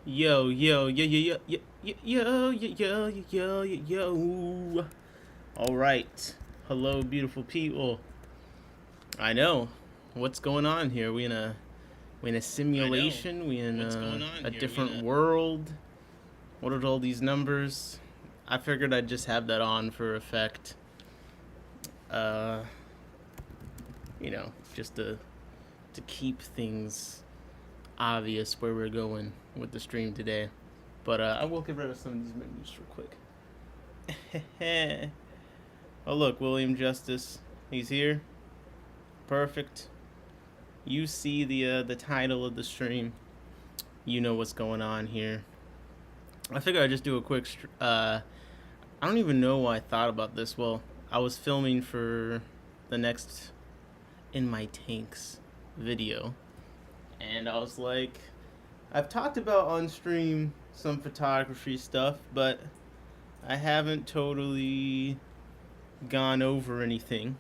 Yo, yo, yo, yo, yo, yo, yo, yo, yo, yo, yo, yo. All right. Hello, beautiful people. I know. What's going on here? We in a simulation? We in a different world? What are all these numbers? I figured I'd just have that on for effect. Uh, just to keep things obvious where we're going with the stream today. But I will get rid of some of these menus real quick. Oh look, William Justice, he's here. Perfect. You see the title of the stream. You know what's going on here. I figured I'd just do a quick. I don't even know why I thought about this. Well, I was filming for the next In My Tanks video, and I was like, I've talked about on stream some photography stuff, but I haven't totally gone over anything,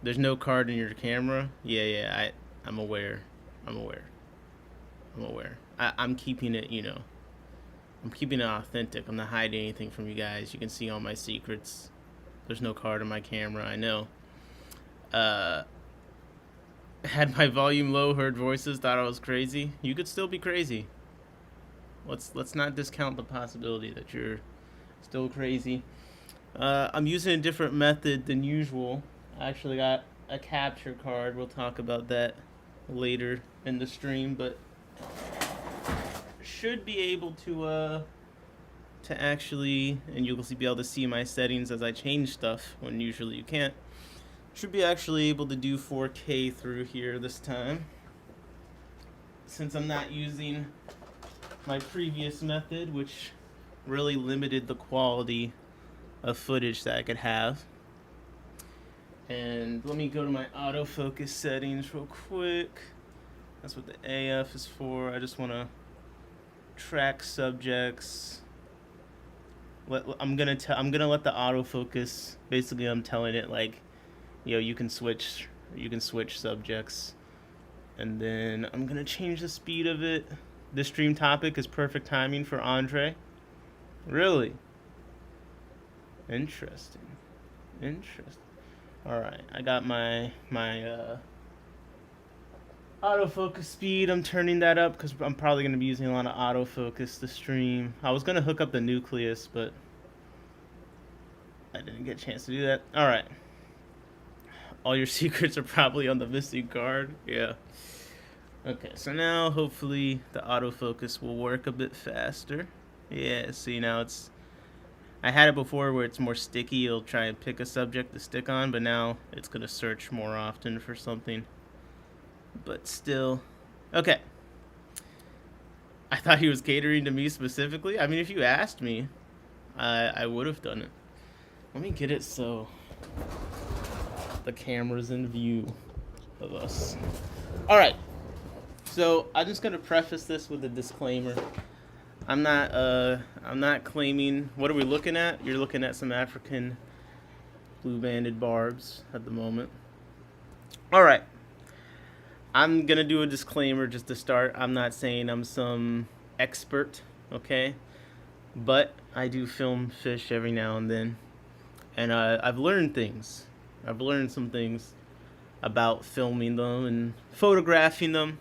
There's no card in your camera. Yeah, I'm aware. I'm aware. I'm aware. I'm keeping it, I'm keeping it authentic. I'm not hiding anything from you guys. You can see all my secrets. There's no card in my camera, I know. Had my volume low, heard voices, thought I was crazy. You could still be crazy. Let's not discount the possibility that you're still crazy. I'm using a different method than usual. I actually got a capture card. We'll talk about that later in the stream, but should be able to actually, and you'll be able to see my settings as I change stuff when usually you can't. Should be actually able to do 4K through here this time, since I'm not using my previous method, which really limited the quality of footage that I could have. And let me go to my autofocus settings real quick. That's what the AF is for. I just want to track subjects. I'm gonna let the autofocus. Basically, I'm telling it like, you can switch subjects, and then I'm gonna change the speed of it. This stream topic is perfect timing for Andre. Really? Interesting. All right, I got my autofocus speed. I'm turning that up because I'm probably going to be using a lot of autofocus to stream. I was going to hook up the nucleus, but I didn't get a chance to do that. All right. All your secrets are probably on the missing card. Yeah. Okay, so now hopefully the autofocus will work a bit faster. Yeah, see, now I had it before where it's more sticky. It'll try and pick a subject to stick on, but now it's going to search more often for something. But still. Okay. I thought he was catering to me specifically. I mean, if you asked me, I would have done it. Let me get it so the camera's in view of us. All right. So I'm just going to preface this with a disclaimer. I'm not claiming. What are we looking at? You're looking at some African blue-banded barbs at the moment. All right. I'm going to do a disclaimer just to start. I'm not saying I'm some expert, okay? But I do film fish every now and then. And I've learned things. I've learned some things about filming them and photographing them.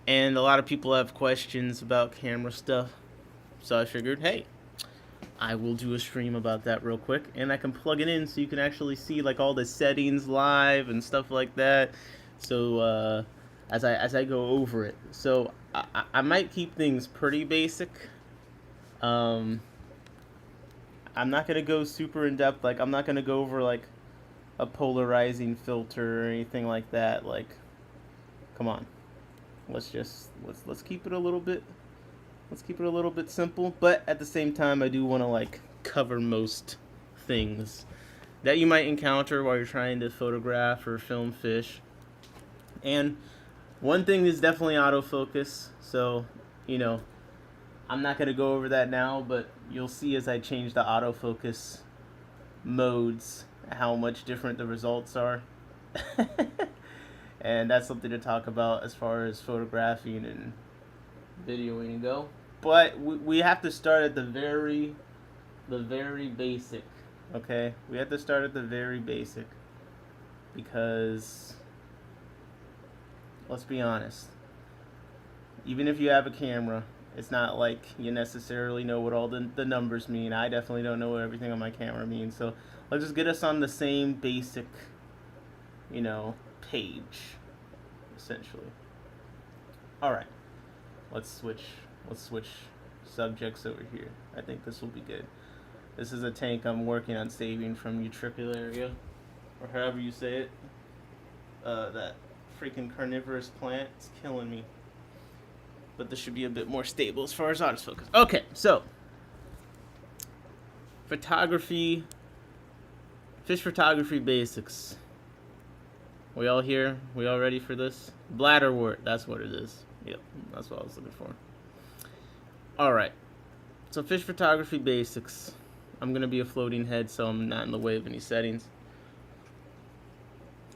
And a lot of people have questions about camera stuff. So I figured, hey, I will do a stream about that real quick. And I can plug it in so you can actually see like all the settings live and stuff like that. So as I go over it. So I might keep things pretty basic. I'm not going to go super in depth. Like, I'm not going to go over like a polarizing filter or anything like that. Like, come on. Let's keep it a little bit simple, but at the same time I do want to like cover most things that you might encounter while you're trying to photograph or film fish. And one thing is definitely autofocus. So, I'm not going to go over that now, but you'll see as I change the autofocus modes how much different the results are. And that's something to talk about as far as photographing and videoing though. But we have to start at the very basic. Okay, we have to start at the very basic because let's be honest. Even if you have a camera, it's not like you necessarily know what all the numbers mean. I definitely don't know what everything on my camera means. So let's just get us on the same basic, page, essentially. All right, let's switch subjects over here. I think this will be good. This is a tank I'm working on saving from Utricularia, or however you say it. That freaking carnivorous plant is killing me. But this should be a bit more stable as far as autofocus. Okay, so photography, fish photography basics. We all here? We all ready for this? Bladderwort, that's what it is. Yep, that's what I was looking for. All right, so fish photography basics. I'm gonna be a floating head, so I'm not in the way of any settings.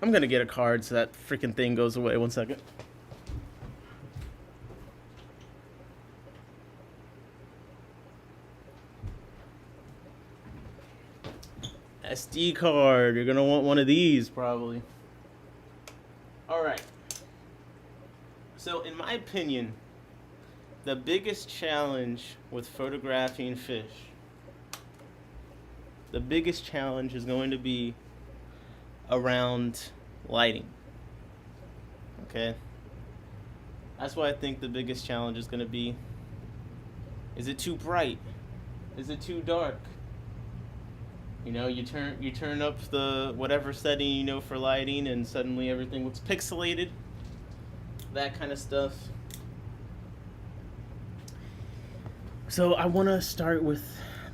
I'm gonna get a card so that freaking thing goes away. 1 second. SD card. You're gonna want one of these probably. All right. So in my opinion, the biggest challenge with photographing fish, the biggest challenge is going to be around lighting. Okay? That's why I think the biggest challenge is going to be, is it too bright? Is it too dark? You turn up the whatever setting for lighting, and suddenly everything looks pixelated. That kind of stuff. So I want to start with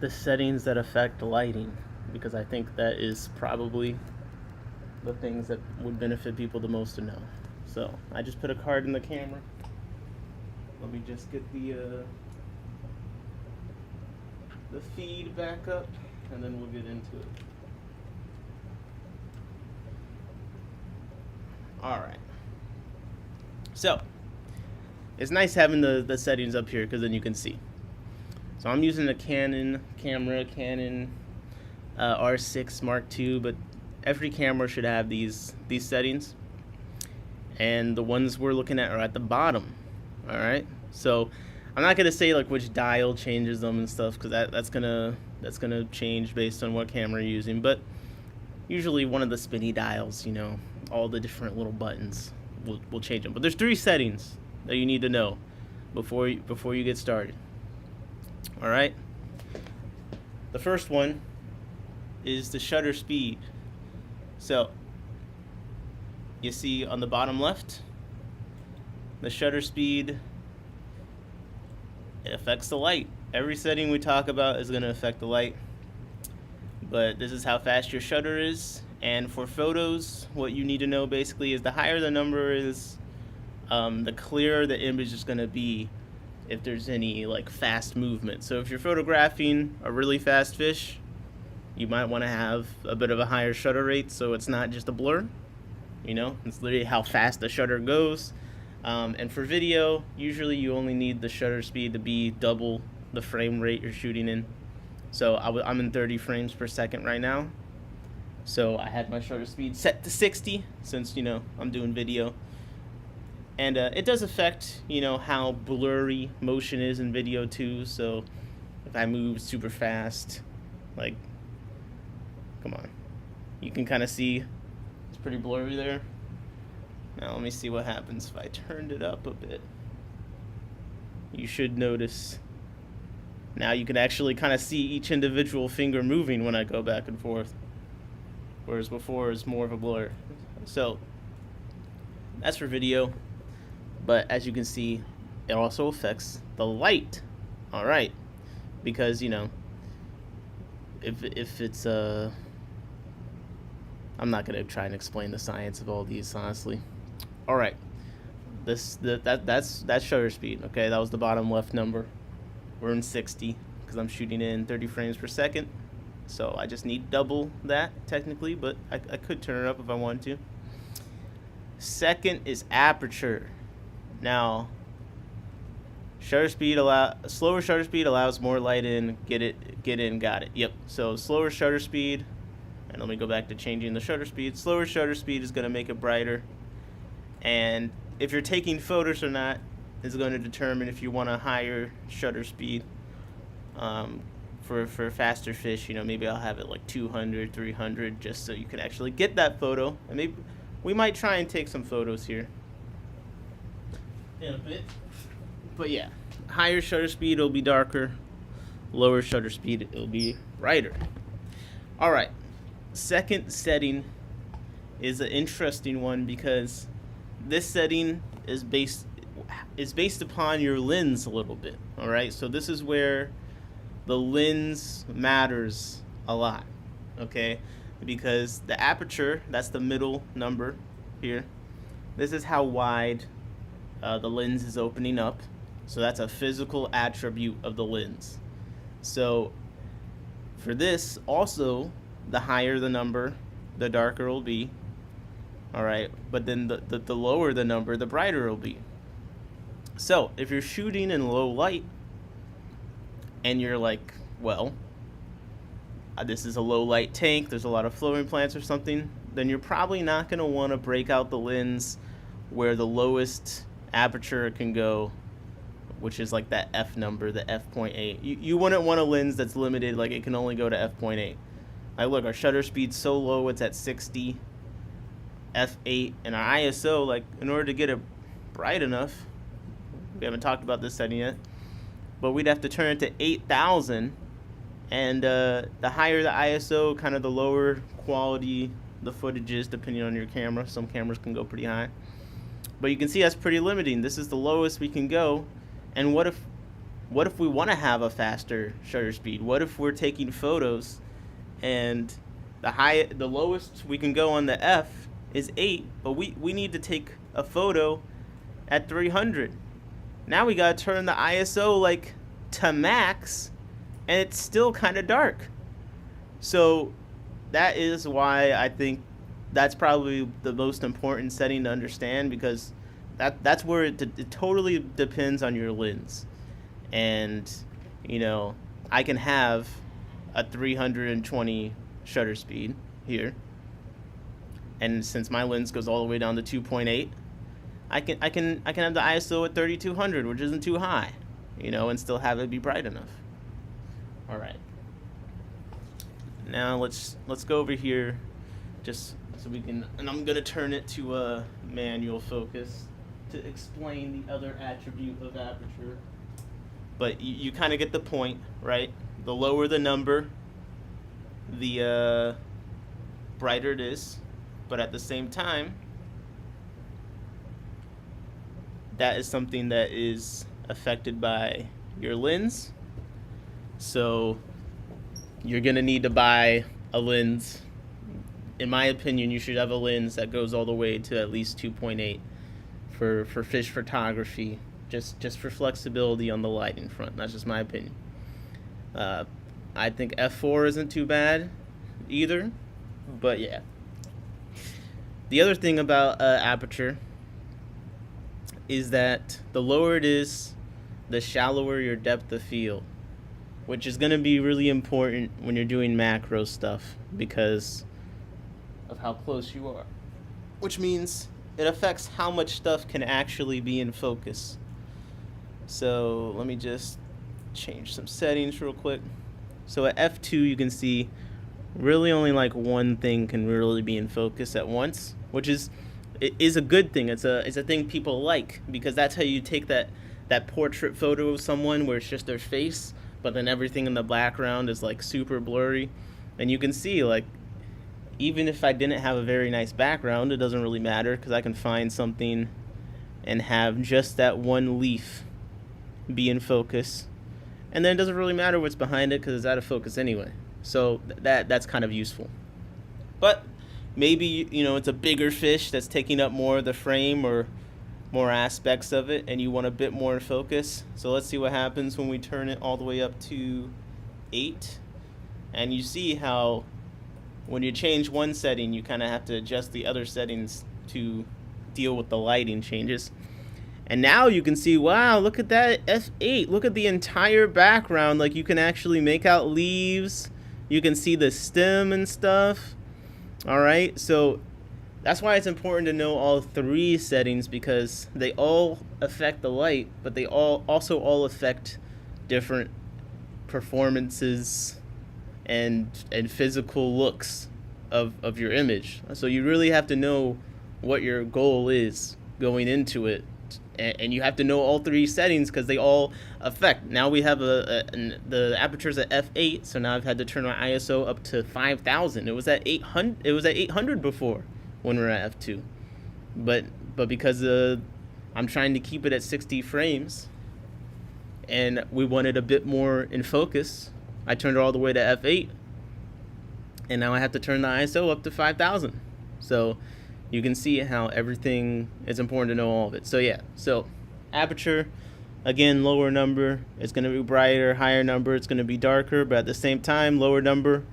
the settings that affect lighting, because I think that is probably the things that would benefit people the most to know. So I just put a card in the camera. Let me just get the feed back up, and then we'll get into it. All right. So it's nice having the settings up here because then you can see. So I'm using a Canon camera, Canon R6 Mark II, but every camera should have these settings, and the ones we're looking at are at the bottom. All right. So I'm not gonna say like which dial changes them and stuff, because that's gonna change based on what camera you're using. But usually one of the spinny dials, all the different little buttons will change them. But there's 3 settings that you need to know before you get started. All right. The first one is the shutter speed. So you see on the bottom left, the shutter speed, it affects the light. Every setting we talk about is going to affect the light, but this is how fast your shutter is. And for photos, what you need to know basically is the higher the number is, the clearer the image is going to be if there's any like fast movement. So if you're photographing a really fast fish, you might want to have a bit of a higher shutter rate so it's not just a blur. It's literally how fast the shutter goes. And for video, usually you only need the shutter speed to be double the frame rate you're shooting in. So I'm in 30 frames per second right now. So I had my shutter speed set to 60 since, I'm doing video. And it does affect, how blurry motion is in video too. So if I move super fast, like, come on, you can kind of see it's pretty blurry there. Now let me see what happens if I turned it up a bit. You should notice now you can actually kind of see each individual finger moving when I go back and forth, whereas before it's more of a blur. So that's for video, but as you can see, it also affects the light. All right, because if it's I'm not gonna try and explain the science of all these, honestly. All right, that's shutter speed. Okay, that was the bottom left number. We're in 60 because I'm shooting in 30 frames per second. So I just need double that technically, but I could turn it up if I wanted to. Second is aperture. Now, Slower shutter speed allows more light in. Get in, got it. Yep. So slower shutter speed, and let me go back to changing the shutter speed. Slower shutter speed is going to make it brighter, and if you're taking photos or not is going to determine if you want a higher shutter speed. For faster fish, maybe I'll have it like 200, 300, just so you can actually get that photo. And maybe we might try and take some photos here in a bit. But yeah, higher shutter speed, it'll be darker. Lower shutter speed, it'll be brighter. All right, second setting is an interesting one because this setting is based upon your lens a little bit. All right, so this is where the lens matters a lot, okay? Because the aperture, that's the middle number here. This is how wide the lens is opening up. So that's a physical attribute of the lens. So for this, also, the higher the number, the darker it'll be. All right, but then the lower the number, the brighter it'll be. So if you're shooting in low light, and you're like, well, this is a low light tank, there's a lot of flowing plants or something, then you're probably not going to want to break out the lens where the lowest aperture can go, which is like that f number, the f.8. You wouldn't want a lens that's limited, like it can only go to f.8. Like look, our shutter speed's so low, it's at 60 f8, and our ISO, like in order to get it bright enough, we haven't talked about this setting yet, but we'd have to turn it to 8,000, and the higher the ISO, kind of the lower quality the footage is, depending on your camera. Some cameras can go pretty high, but you can see that's pretty limiting. This is the lowest we can go. And what if we want to have a faster shutter speed? What if we're taking photos and the lowest we can go on the F is 8, but we need to take a photo at 300. Now we gotta turn the ISO like to max, and it's still kind of dark. So that is why I think that's probably the most important setting to understand, because that's where it totally depends on your lens. And I can have a 320 shutter speed here, and since my lens goes all the way down to 2.8, I can have the ISO at 3200, which isn't too high, and still have it be bright enough. All right. Now let's go over here, just so we can, and I'm gonna turn it to a manual focus to explain the other attribute of aperture. But you kind of get the point, right? The lower the number, the brighter it is, but at the same time, that is something that is affected by your lens. So you're going to need to buy a lens. In my opinion, you should have a lens that goes all the way to at least 2.8 for fish photography, just for flexibility on the lighting front. That's just my opinion. I think f4 isn't too bad either, but yeah. The other thing about aperture is that the lower it is, the shallower your depth of field, which is going to be really important when you're doing macro stuff because of how close you are, which means it affects how much stuff can actually be in focus. So let me just change some settings real quick. So at f2 you can see really only like one thing can really be in focus at once, which is a good thing. It's a thing people like, because that's how you take that portrait photo of someone where it's just their face, but then everything in the background is like super blurry. And you can see, like, even if I didn't have a very nice background, it doesn't really matter, because I can find something and have just that one leaf be in focus, and then it doesn't really matter what's behind it because it's out of focus anyway. So that's kind of useful. But maybe it's a bigger fish that's taking up more of the frame or more aspects of it, and you want a bit more in focus. So let's see what happens when we turn it all the way up to 8. And you see how when you change one setting, you kind of have to adjust the other settings to deal with the lighting changes. And now you can see, wow, look at that f8. Look at the entire background. Like, you can actually make out leaves. You can see the stem and stuff. All right, so that's why it's important to know all three settings, because they all affect the light, but they also all affect different performances and physical looks of your image. So you really have to know what your goal is going into it, and you have to know all three settings because they all affect. Now we have the aperture's at f8, so now I've had to turn my ISO up to 5,000. It was at 800. It was at 800 before when we were at f2, but because I'm trying to keep it at 60 frames, and we wanted a bit more in focus, I turned it all the way to f8, and now I have to turn the ISO up to 5,000. So you can see how everything is important to know all of it. So yeah, so aperture, again, lower number, it's going to be brighter, higher number, it's going to be darker, but at the same time, lower number,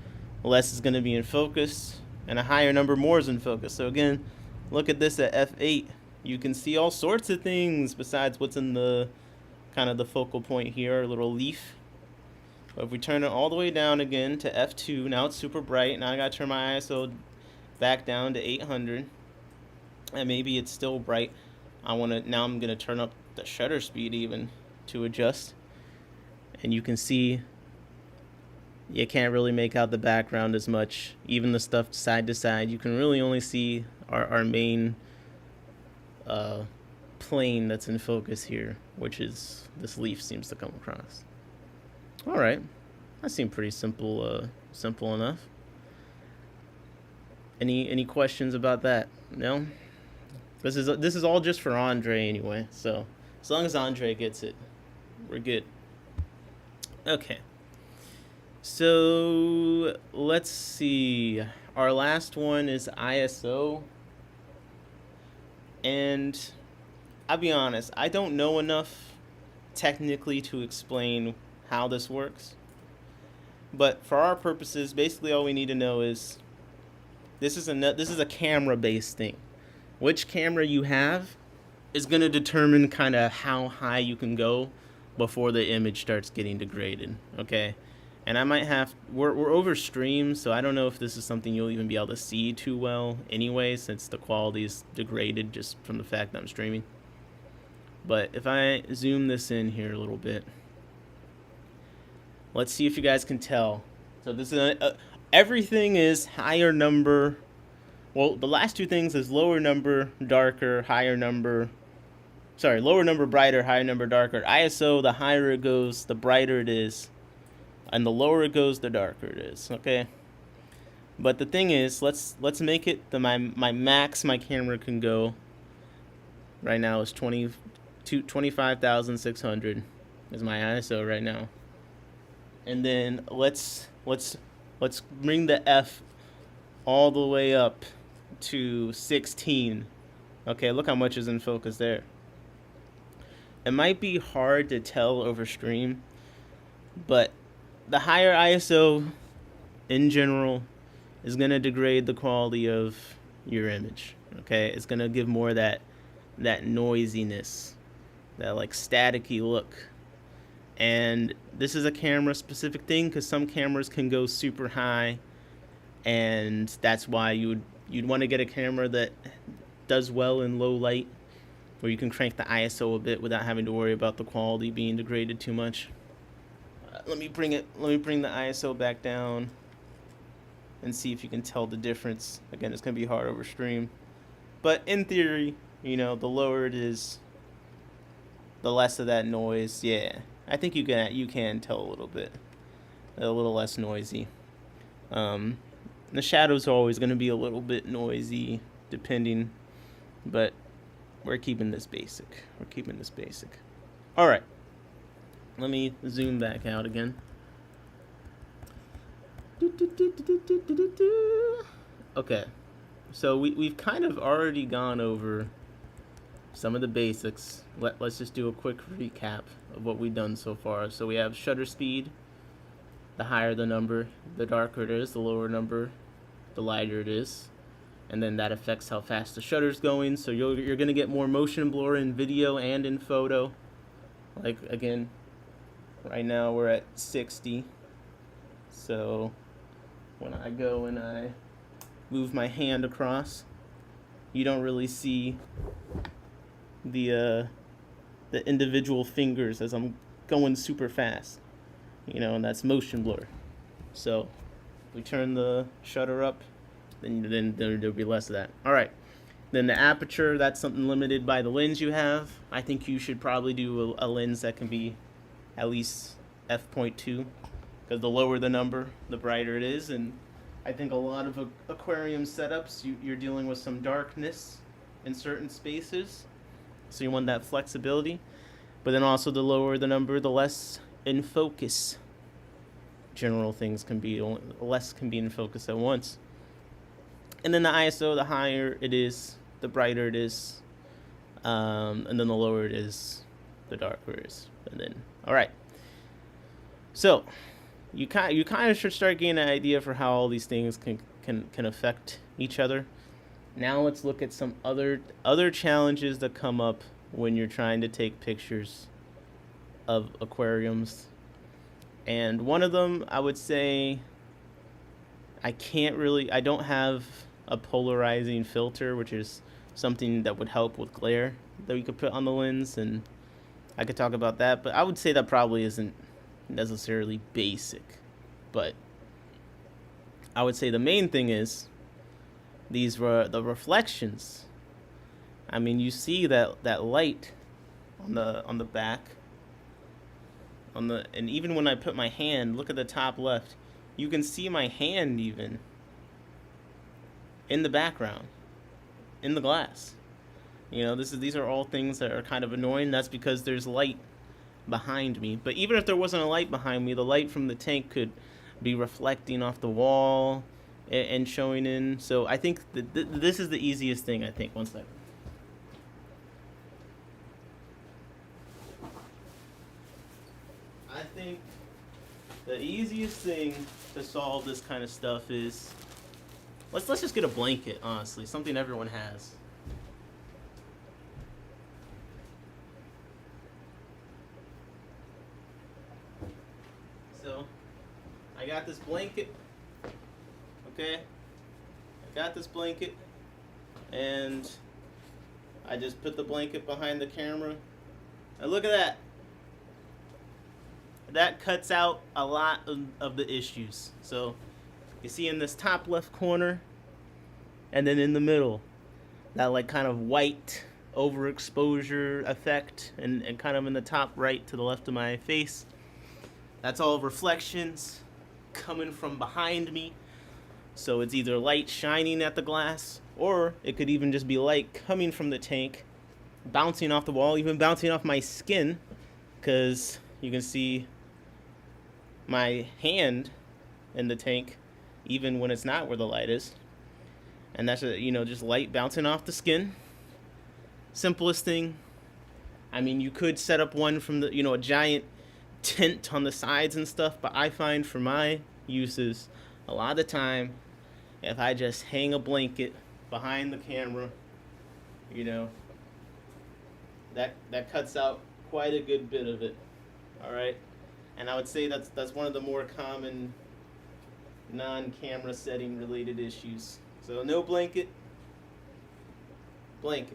less is going to be in focus, and a higher number, more is in focus. So again, look at this at f8. You can see all sorts of things besides what's in the kind of the focal point here, a little leaf. But if we turn it all the way down again to f2, now it's super bright. Now I got to turn my ISO back down to 800. And maybe it's still bright. Now I'm gonna turn up the shutter speed even to adjust. And you can see you can't really make out the background as much. Even the stuff side to side, you can really only see our main plane that's in focus here, which is this leaf seems to come across. All right, that seemed pretty simple enough. Any questions about that? No? This is all just for Andre anyway, so as long as Andre gets it, we're good. Okay. So let's see. Our last one is ISO. And I'll be honest, I don't know enough technically to explain how this works. But for our purposes, basically all we need to know is this is a camera-based thing. Which camera you have is going to determine kind of how high you can go before the image starts getting degraded, okay? And I might have, we're over stream, so I don't know if this is something you'll even be able to see too well anyway, since the quality is degraded just from the fact that I'm streaming. But if I zoom this in here a little bit, let's see if you guys can tell. So this is everything is higher number. Well, the last two things is lower number, darker, higher number. Sorry, lower number, brighter, higher number, darker. ISO, the higher it goes, the brighter it is. And the lower it goes, the darker it is, okay? But the thing is, let's make it my max my camera can go right now is 25,600 is my ISO right now. And then let's bring the F all the way up to 16. Okay, look how much is in focus there. It might be hard to tell over stream, but the higher ISO in general is going to degrade the quality of your image. Okay, it's going to give more that noisiness, that like staticky look. And this is a camera specific thing because some cameras can go super high, and that's why you'd want to get a camera that does well in low light, where you can crank the ISO a bit without having to worry about the quality being degraded too much. Let me bring the ISO back down and see if you can tell the difference. Again, it's gonna be hard over stream, but in theory, the lower it is, the less of that noise. Yeah, I think you can tell a little bit, a little less noisy. The shadows are always gonna be a little bit noisy, depending, but we're keeping this basic. All right. Let me zoom back out again. Okay, so we've kind of already gone over some of the basics. Let's just do a quick recap of what we've done so far. So we have shutter speed. The higher the number, the darker it is. The lower number, the lighter it is. and then that affects how fast the shutter's going. So you're going to get more motion blur in video and in photo. Like, again, right now we're at 60. So when I go and I move my hand across, you don't really see the individual fingers as I'm going super fast, and that's motion blur. So if we turn the shutter up, then there'll be less of that. All right. Then the aperture, that's something limited by the lens you have. I think you should probably do a lens that can be at least f.2, because the lower the number, the brighter it is. And I think a lot of aquarium setups, you're dealing with some darkness in certain spaces, so you want that flexibility. But then also the lower the number, the less in focus general things can be, less can be in focus at once. And then the ISO, the higher it is, the brighter it is, and then the lower it is, the darker it is. And then, all right. So you kind of should start getting an idea for how all these things can affect each other. Now let's look at some other challenges that come up when you're trying to take pictures of aquariums. And one of them, I would say, I don't have a polarizing filter, which is something that would help with glare that we could put on the lens, and I could talk about that, but I would say that probably isn't necessarily basic. But I would say the main thing is these were the reflections. I mean, you see that light on the back, and even when I put my hand, look at the top left, you can see my hand even in the background, in the glass. These are all things that are kind of annoying. That's because there's light behind me. But even if there wasn't a light behind me, the light from the tank could be reflecting off the wall and showing in. So I think this is the easiest thing, I think. One second. I think the easiest thing to solve this kind of stuff is, let's just get a blanket, honestly, something everyone has. So I got this blanket, okay? I got this blanket, and I just put the blanket behind the camera. And look at that. That cuts out a lot of the issues. So you see in this top left corner, and then in the middle, that like kind of white overexposure effect, and kind of in the top right to the left of my face, that's all reflections coming from behind me. So it's either light shining at the glass, or it could even just be light coming from the tank, bouncing off the wall, even bouncing off my skin, because you can see my hand in the tank even when it's not where the light is. And that's just light bouncing off the skin. Simplest thing. I mean, you could set up one from the a giant tint on the sides and stuff, but I find for my uses, a lot of the time, if I just hang a blanket behind the camera, that cuts out quite a good bit of it. All right. And I would say that's one of the more common non-camera setting related issues. So no blanket. Okay.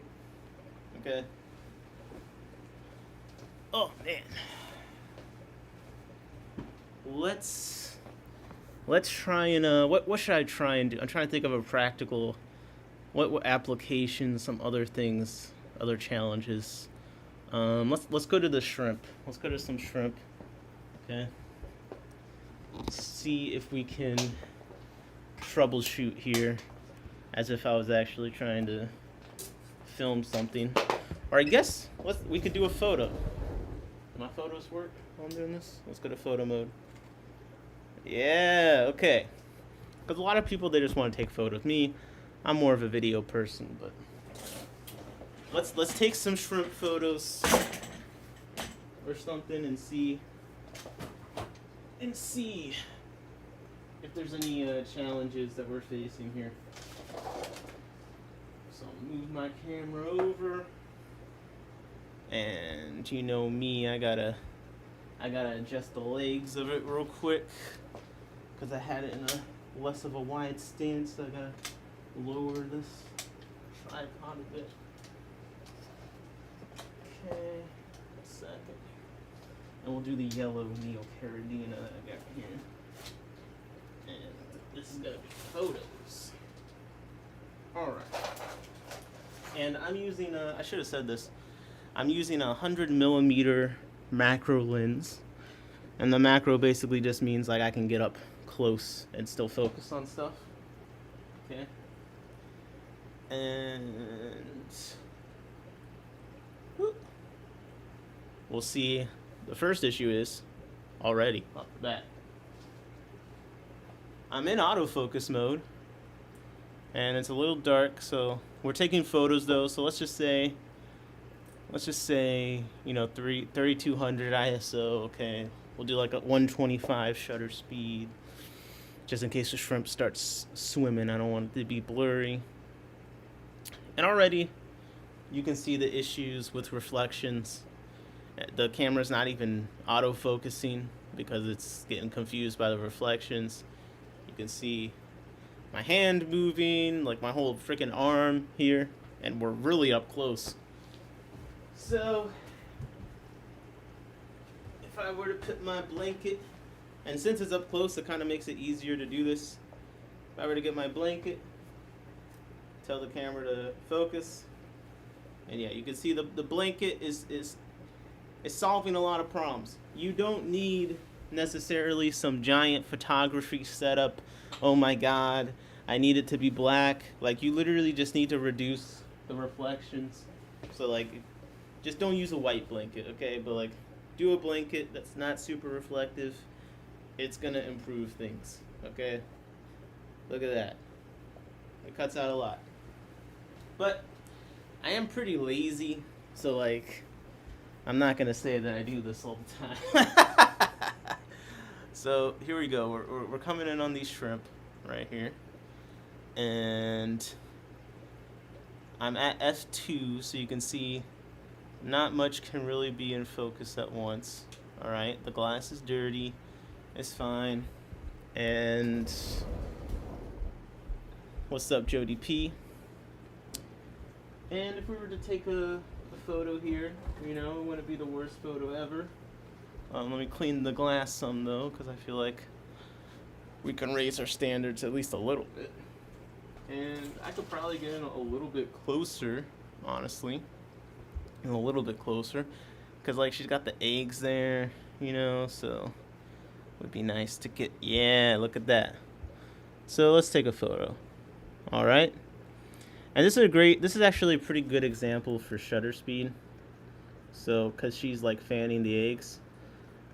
Oh man. Let's try and what should I try and do? I'm trying to think of a practical what applications, some other things, other challenges. Let's go to the shrimp. Let's go to some shrimp. Okay. Let's see if we can troubleshoot here as if I was actually trying to film something. Or I guess we could do a photo. Do my photos work while I'm doing this? Let's go to photo mode. Yeah, okay. Because a lot of people, they just want to take photos. Me, I'm more of a video person, but let's take some shrimp photos or something and see if there's any challenges that we're facing here. Move my camera over. And you know me, I gotta adjust the legs of it real quick because I had it in a less of a wide stance. So I gotta lower this tripod a bit. Okay, a second. And we'll do the yellow neocaridina that I got here. And this is gonna be photos. Alright. And I'm using I should have said this. I'm using a 100mm macro lens. And the macro basically just means like I can get up close and still focus on stuff. Okay. And whoop. We'll see. The first issue is already off the bat. I'm in autofocus mode. And it's a little dark, so we're taking photos though, so let's just say, you know, 3200 ISO, okay. We'll do like a 125 shutter speed, just in case the shrimp starts swimming. I don't want it to be blurry. And already, you can see the issues with reflections. The camera's not even autofocusing because it's getting confused by the reflections. You can see my hand moving, like my whole freaking arm here, and we're really up close. So, if I were to put my blanket, and since it's up close, it kind of makes it easier to do this. If I were to get my blanket, tell the camera to focus, and yeah, you can see the blanket is solving a lot of problems. You don't need necessarily some giant photography setup. Oh my god, I need it to be black. Like, you literally just need to reduce the reflections. So like, just don't use a white blanket, okay? But like, do a blanket that's not super reflective. It's gonna improve things, okay? Look at that. It cuts out a lot. But I am pretty lazy, so like, I'm not gonna say that I do this all the time. So here we go. We're coming in on these shrimp right here, and I'm at f2, so you can see not much can really be in focus at once. All right, the glass is dirty. It's fine. And what's up, Jody P? And if we were to take a photo here, you know, it wouldn't be the worst photo ever. Let me clean the glass some though, because I feel like we can raise our standards at least a little bit. And I could probably get in a little bit closer, honestly. A little bit closer. Because like she's got the eggs there, you know, so it would be nice to get, yeah, look at that. So let's take a photo. Alright. And this is actually a pretty good example for shutter speed. So, because she's like fanning the eggs.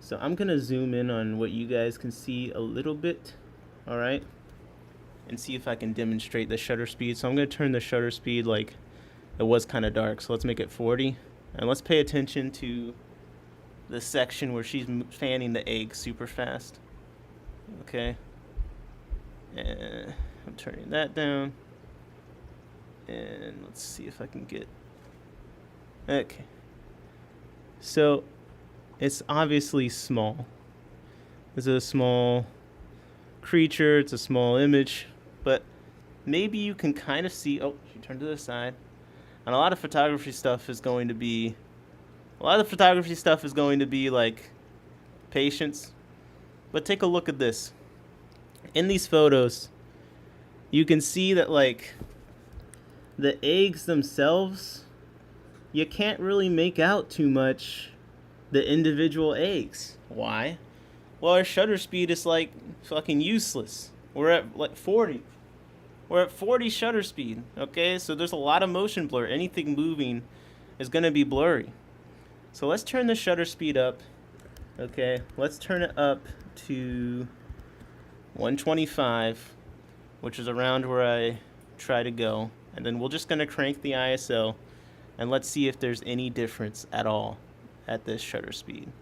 So I'm going to zoom in on what you guys can see a little bit, all right, and see if I can demonstrate the shutter speed. So I'm going to turn the shutter speed, like, it was kind of dark, so let's make it 40. And let's pay attention to the section where she's fanning the egg super fast. Okay. And I'm turning that down. And let's see if I can get... Okay. So it's obviously small. It's a small creature, it's a small image, but maybe you can kind of see, oh, she turned to the side. And a lot of photography stuff is going to be like patience. But take a look at this. In these photos, you can see that like the eggs themselves, you can't really make out too much the individual eggs. Why? Well, our shutter speed is like fucking useless. We're at like 40. We're at 40 shutter speed, okay? So there's a lot of motion blur. Anything moving is gonna be blurry. So let's turn the shutter speed up, okay? Let's turn it up to 125, which is around where I try to go. And then we're just gonna crank the ISO, and let's see if there's any difference at all at this shutter speed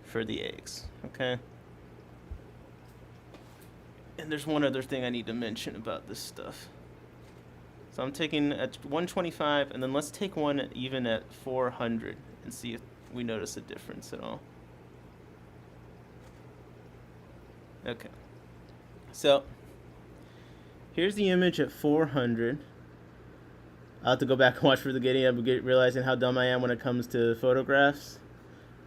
for the eggs, okay? And there's one other thing I need to mention about this stuff. So I'm taking at 125, and then let's take one even at 400 and see if we notice a difference at all. Okay. So here's the image at 400. I'll have to go back and watch for the beginning. I'm realizing how dumb I am when it comes to photographs.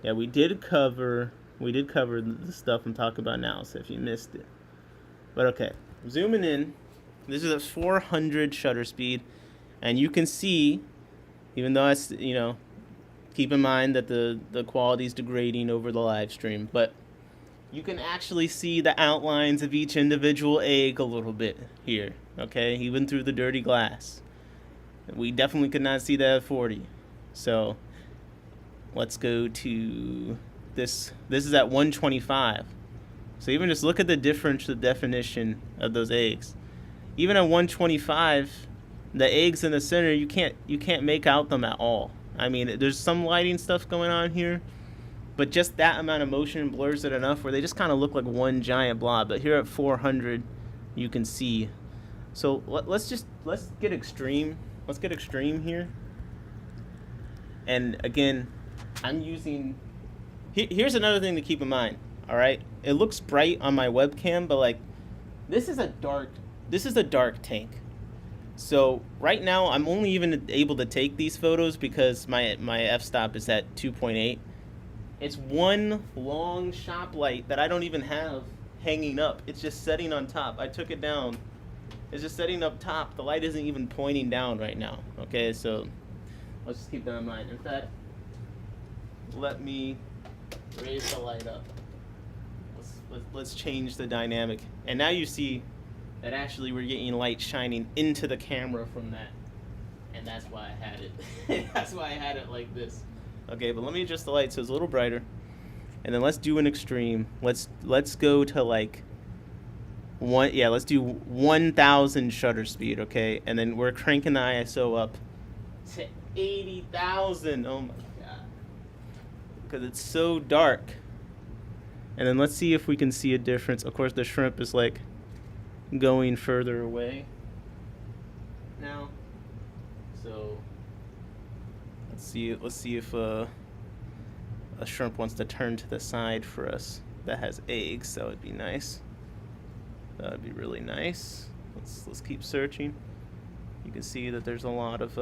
Yeah, we did cover the stuff I'm talking about now, so if you missed it. But okay, zooming in. This is a 400 shutter speed, and you can see, even though it's, keep in mind that the quality is degrading over the live stream, but you can actually see the outlines of each individual egg a little bit here, okay, even through the dirty glass. We definitely could not see that at 40. So let's go to this. This is at 125. So even just look at the difference, the definition of those eggs. Even at 125, the eggs in the center, you can't make out them at all. I mean, there's some lighting stuff going on here, but just that amount of motion blurs it enough where they just kind of look like one giant blob. But here at 400, you can see. So let's get extreme. Let's get extreme here. And again, I'm using. Here's another thing to keep in mind. All right, it looks bright on my webcam, but like, this is a dark tank. So right now, I'm only even able to take these photos because my f-stop is at 2.8. It's one long shop light that I don't even have hanging up. It's just setting on top. I took it down. It's just setting up top. The light isn't even pointing down right now. Okay, so let's just keep that in mind. In fact, let me raise the light up. Let's change the dynamic. And now you see that actually we're getting light shining into the camera from that. And that's why I had it. That's why I had it like this. Okay, but let me adjust the light so it's a little brighter. And then let's do an extreme. Let's go to like let's do 1000 shutter speed, okay? And then we're cranking the ISO up to 80,000. Oh my god. Because it's so dark. And then let's see if we can see a difference. Of course, the shrimp is like going further away now. So let's see if a shrimp wants to turn to the side for us that has eggs. That would be nice. That would be really nice. Let's keep searching. You can see that there's a lot of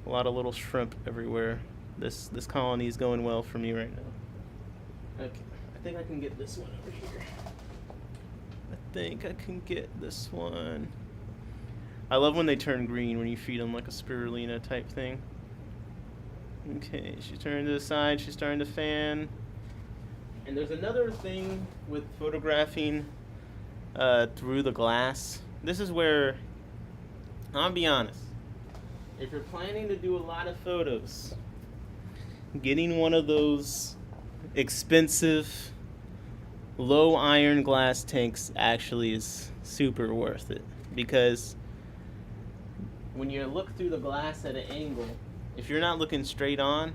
little shrimp everywhere. This colony is going well for me right now. Okay, I think I can get this one over here. I think I can get this one. I love when they turn green when you feed them, like a spirulina type thing. Okay, she's turning to the side. She's starting to fan. And there's another thing with photographing through the glass. This is where, I'll be honest, if you're planning to do a lot of photos, getting one of those expensive low iron glass tanks actually is super worth it, because when you look through the glass at an angle, if you're not looking straight on,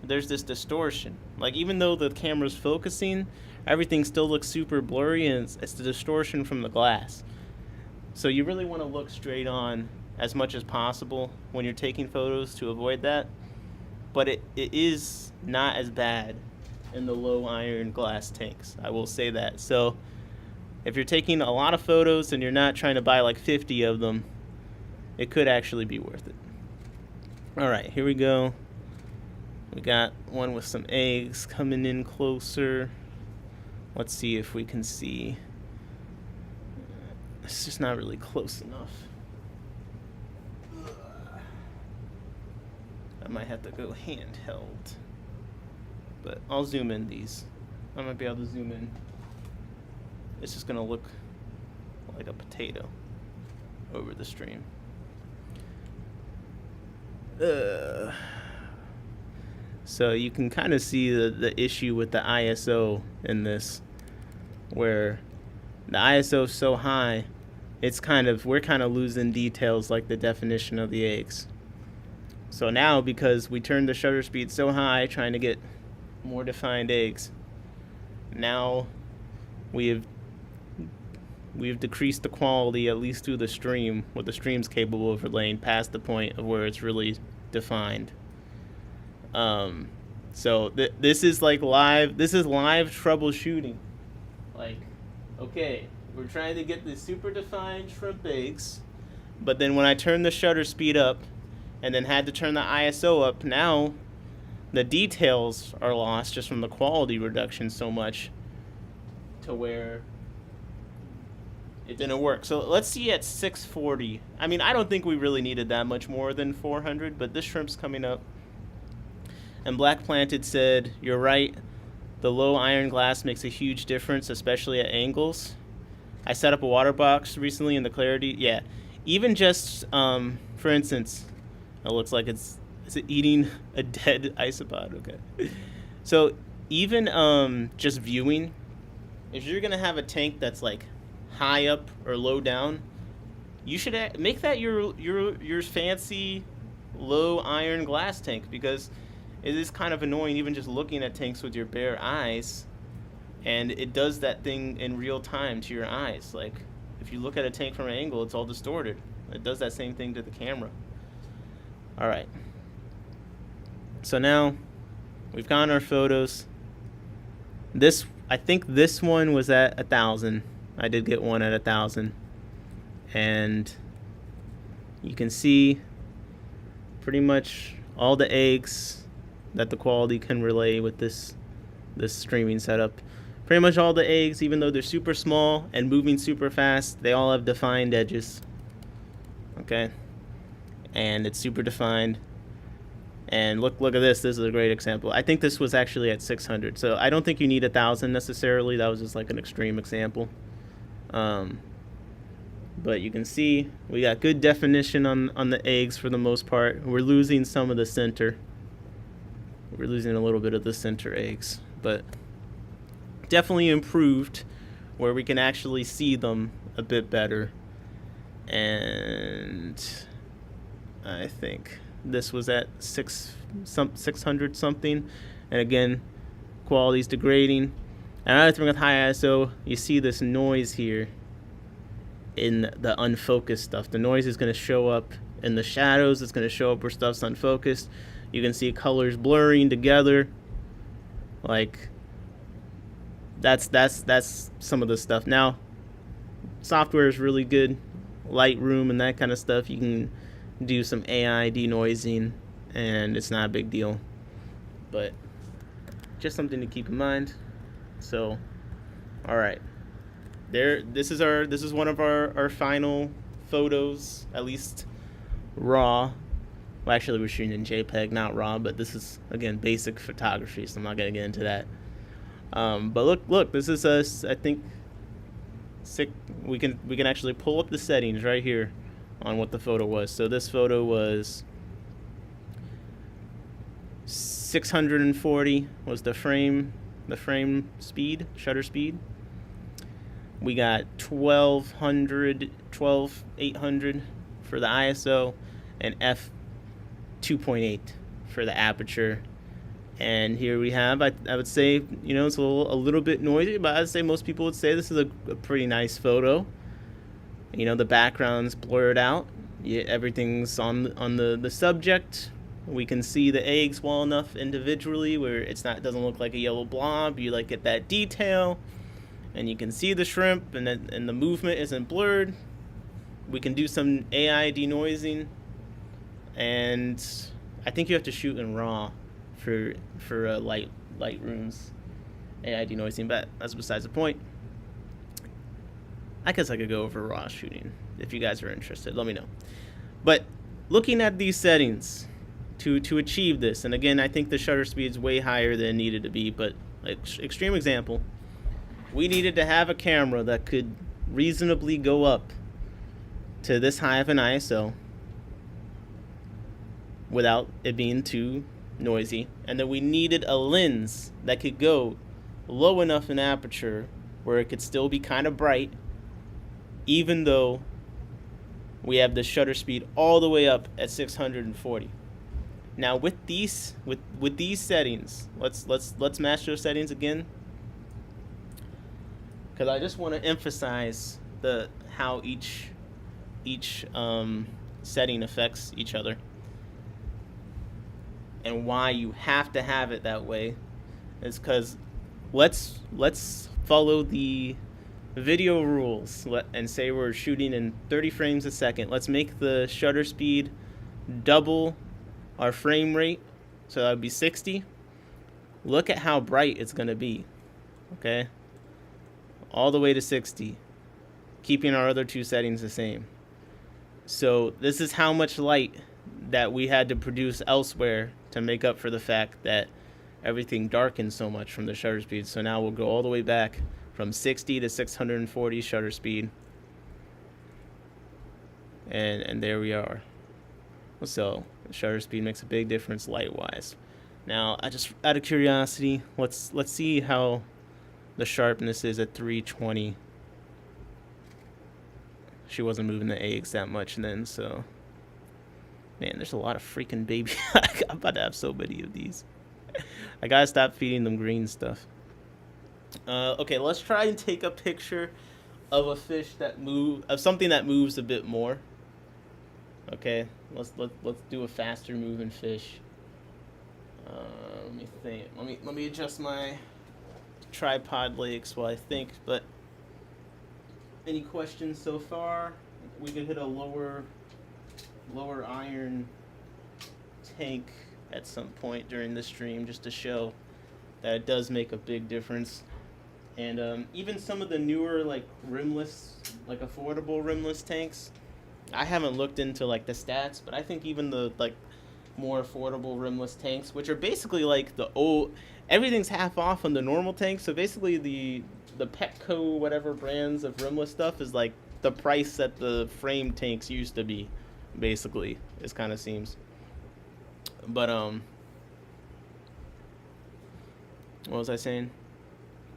there's this distortion. Like, even though the camera's focusing, everything still looks super blurry, and it's the distortion from the glass. So you really want to look straight on as much as possible when you're taking photos to avoid that. But it is not as bad in the low iron glass tanks, I will say that. So if you're taking a lot of photos and you're not trying to buy like 50 of them, it could actually be worth it. All right, here we go. We got one with some eggs coming in closer. Let's see if we can see. It's just not really close enough. I might have to go handheld. But I'll zoom in these. I might be able to zoom in. It's just going to look like a potato over the stream. So you can kind of see the issue with the ISO in this, where the ISO is so high, we're kind of losing details like the definition of the eggs. So now, because we turned the shutter speed so high trying to get more defined eggs, now we have we've decreased the quality, at least through the stream, what the stream's capable of relaying past the point of where it's really defined. So this is like live. This is live troubleshooting. Like, okay, we're trying to get the super defined shrimp eggs, but then when I turn the shutter speed up, and then had to turn the ISO up, now the details are lost just from the quality reduction so much, to where it didn't work. So let's see at 640. I mean, I don't think we really needed that much more than 400, but this shrimp's coming up. And Black Planted said, you're right, the low iron glass makes a huge difference, especially at angles. I set up a water box recently and the clarity, yeah. Even just, for instance, it looks like is it eating a dead isopod? Okay. So even just viewing, if you're gonna have a tank that's like high up or low down, you should make that your fancy low iron glass tank, because it is kind of annoying even just looking at tanks with your bare eyes, and it does that thing in real time to your eyes. Like if you look at a tank from an angle, it's all distorted. It does that same thing to the camera. All right. So now we've gotten our photos. I think this one was at 1,000. I did get one at 1,000, and you can see pretty much all the eggs that the quality can relay with this streaming setup. Pretty much all the eggs, even though they're super small and moving super fast, they all have defined edges. Okay, and it's super defined. And look at this. This is a great example. I think this was actually at 600. So I don't think you need 1,000 necessarily. That was just like an extreme example. But you can see we got good definition on the eggs for the most part. We're losing some of the center. We're losing a little bit of the center eggs, but definitely improved where we can actually see them a bit better. And I think this was at 600 something, and again, quality's degrading. Another thing with high ISO, you see this noise here in the unfocused stuff. The noise is going to show up in the shadows. It's going to show up where stuff's unfocused. You can see colors blurring together. Like that's some of the stuff. Now, software is really good. Lightroom and that kind of stuff, you can do some AI denoising, and it's not a big deal, but just something to keep in mind. So, all right, this is one of our final photos, at least raw. Well, actually, we're shooting in JPEG, not RAW, but this is, again, basic photography, so I'm not gonna get into that. But look, this is us. I think we can actually pull up the settings right here on what the photo was. So this photo was 640 was the frame speed, shutter speed. We got 1200, 800 for the ISO, and f2.8 for the aperture. And here we have, I would say, it's a little bit noisy, but I'd say most people would say this is a pretty nice photo. The background's blurred out. Everything's on the subject. We can see the eggs well enough individually where it doesn't look like a yellow blob. You get that detail, and you can see the shrimp, and the movement isn't blurred. We can do some AI denoising, and I think you have to shoot in RAW for Lightroom's AI denoising, but that's besides the point. I guess I could go over RAW shooting if you guys are interested. Let me know. But looking at these settings to achieve this, and again, I think the shutter speed is way higher than it needed to be, but extreme example, we needed to have a camera that could reasonably go up to this high of an ISO without it being too noisy, and then we needed a lens that could go low enough in aperture where it could still be kind of bright, even though we have the shutter speed all the way up at 640. Now with these settings, let's match those settings again, because I just want to emphasize the how each setting affects each other, and why you have to have it that way is because let's follow the video rules and say we're shooting in 30 frames a second. Let's make the shutter speed double our frame rate, so that would be 60. Look at how bright it's going to be, okay? All the way to 60, keeping our other two settings the same. So this is how much light that we had to produce elsewhere to make up for the fact that everything darkened so much from the shutter speed. So now we'll go all the way back from 60 to 640 shutter speed. And there we are. So shutter speed makes a big difference light-wise. Now, I just out of curiosity, let's see how the sharpness is at 320. She wasn't moving the eggs that much then, so man, there's a lot of freaking baby. I'm about to have so many of these. I gotta stop feeding them green stuff. Okay, let's try and take a picture of a fish of something that moves a bit more. Okay, let's do a faster moving fish. Let me think. Let me adjust my tripod legs while I think. But any questions so far? We could hit a lower iron tank at some point during the stream just to show that it does make a big difference. And even some of the newer like rimless, like affordable rimless tanks, I haven't looked into like the stats, but I think even the like more affordable rimless tanks, which are basically like the old, everything's half off on the normal tanks. So basically the Petco whatever brands of rimless stuff is like the price that the frame tanks used to be, basically. It kind of seems. But what was I saying?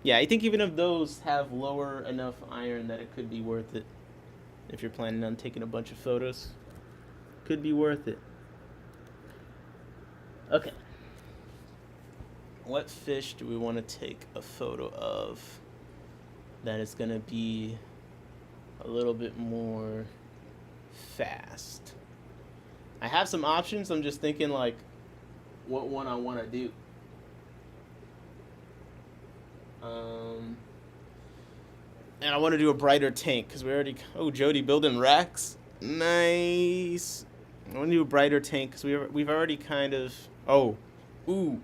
Yeah, I think even if those have lower enough iron that it could be worth it. If you're planning on taking a bunch of photos, could be worth it. Okay. What fish do we want to take a photo of that is going to be a little bit more fast? I have some options. I'm just thinking like what one I want to do. And I want to do a brighter tank because we already... Oh, Jody building racks. Nice. I want to do a brighter tank because we've already kind of... Oh. Ooh.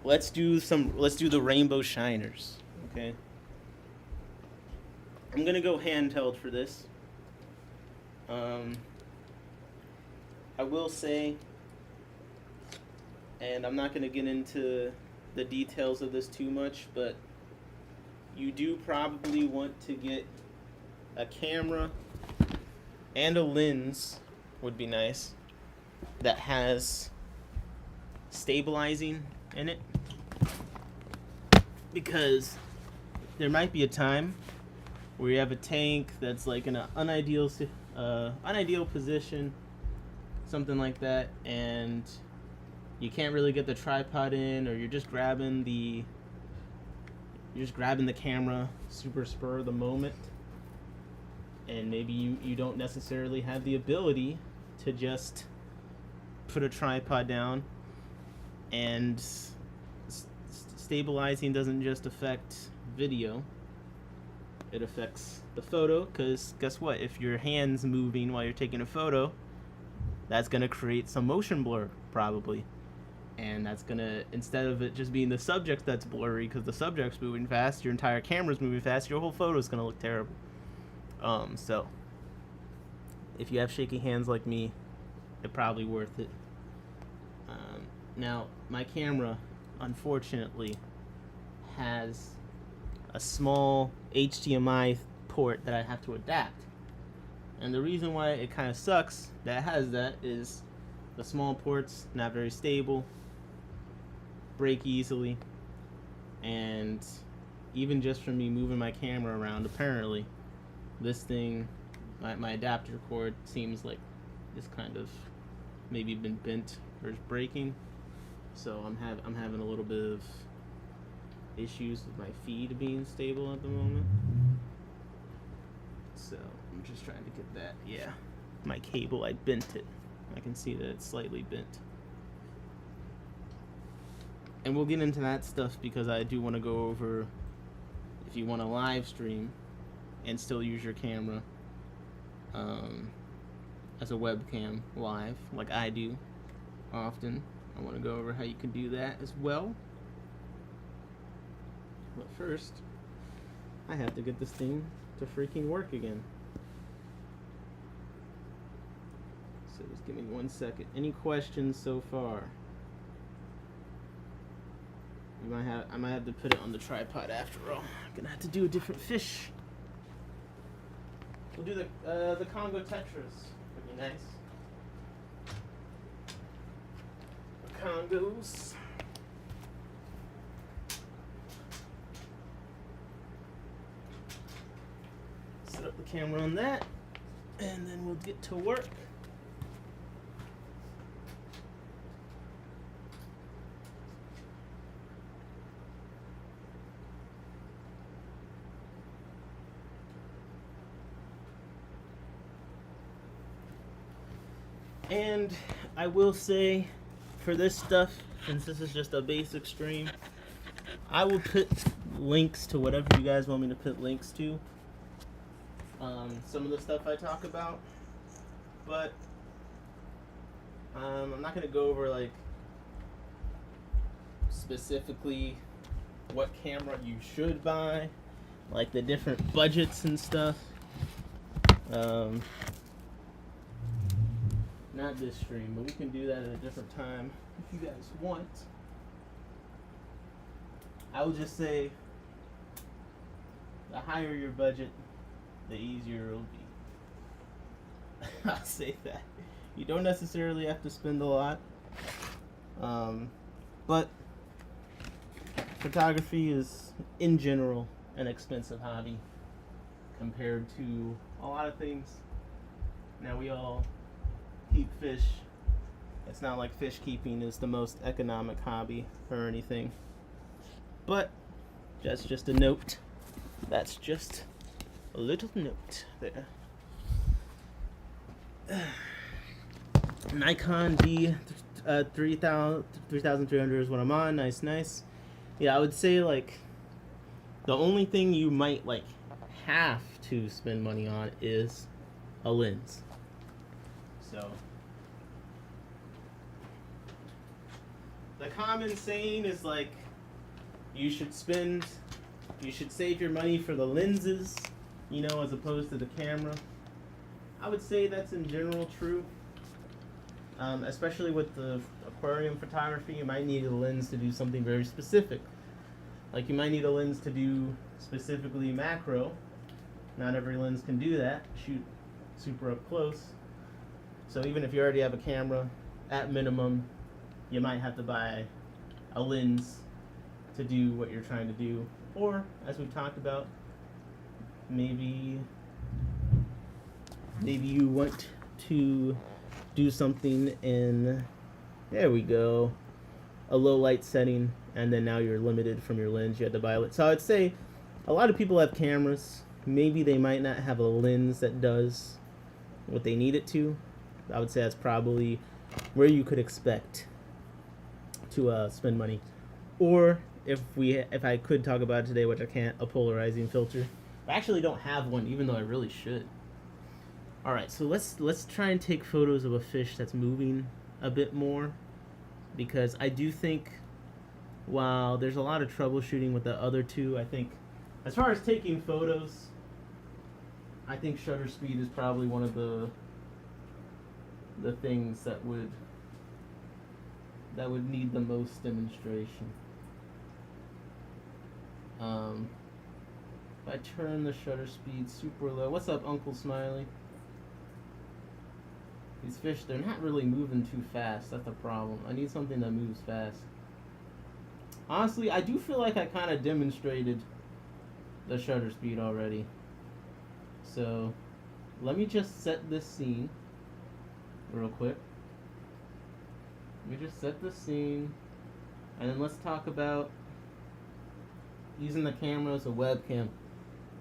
Let's do the rainbow shiners. Okay. I'm going to go handheld for this. I will say, and I'm not going to get into the details of this too much, but you do probably want to get a camera and a lens, would be nice, that has stabilizing in it, because there might be a time where you have a tank that's like in an unideal position, something like that, and you can't really get the tripod in, or you're just grabbing the camera super spur of the moment, and maybe you don't necessarily have the ability to just put a tripod down. And stabilizing doesn't just affect video, it affects the photo, because guess what, if your hand's moving while you're taking a photo, that's going to create some motion blur probably. And that's going to, instead of it just being the subject that's blurry because the subject's moving fast, your entire camera's moving fast, your whole photo's going to look terrible. So, if you have shaky hands like me, it's probably worth it. Now, my camera, unfortunately, has a small HDMI port that I have to adapt. And the reason why it kind of sucks that it has that is the small port's not very stable, break easily, and even just from me moving my camera around, apparently this thing, my adapter cord seems like it's kind of maybe been bent or is breaking, so I'm having a little bit of issues with my feed being stable at the moment. So I'm just trying to get that. Yeah, my cable, I bent it. I can see that it's slightly bent. And we'll get into that stuff because I do want to go over if you want to live stream and still use your camera as a webcam live, like I do often. I want to go over how you can do that as well. But first, I have to get this thing to freaking work again. So just give me 1 second. Any questions so far? I might have to put it on the tripod after all. I'm gonna have to do a different fish. We'll do the Congo Tetras. Would be nice. The Congos. Set up the camera on that, and then we'll get to work. And I will say, for this stuff, since this is just a basic stream, I will put links to whatever you guys want me to put links to. Some of the stuff I talk about, but I'm not going to go over like specifically what camera you should buy, like the different budgets and stuff. Not this stream, but we can do that at a different time if you guys want. I will just say, the higher your budget, the easier it'll be. I'll say that. You don't necessarily have to spend a lot, but photography is, in general, an expensive hobby compared to a lot of things. Now we all keep fish. It's not like fish keeping is the most economic hobby or anything. But that's just a note. That's just a little note there. Nikon D 3300 is what I'm on. Nice. Yeah, I would say like the only thing you might like have to spend money on is a lens. So the common saying is like you should save your money for the lenses, you know, as opposed to the camera. I would say that's in general true. Especially with the aquarium photography, you might need a lens to do something very specific. Like you might need a lens to do specifically macro. Not every lens can do that, shoot super up close. So even if you already have a camera, at minimum, you might have to buy a lens to do what you're trying to do. Or, as we've talked about, maybe you want to do something in, there we go, a low light setting, and then now you're limited from your lens. You had to buy it. So I'd say a lot of people have cameras. Maybe they might not have a lens that does what they need it to. I would say that's probably where you could expect to spend money. Or if I could talk about it today, which I can't, a polarizing filter. I actually don't have one, even though I really should. All right, so let's try and take photos of a fish that's moving a bit more, because I do think while there's a lot of troubleshooting with the other two, I think as far as taking photos, I think shutter speed is probably one of the things that would need the most demonstration. If I turn the shutter speed super low, what's up, Uncle Smiley? These fish, they're not really moving too fast. That's the problem. I need something that moves fast. Honestly, I do feel like I kind of demonstrated the shutter speed already. So, let me just set this scene real quick. Let me just set the scene, and then let's talk about using the camera as a webcam.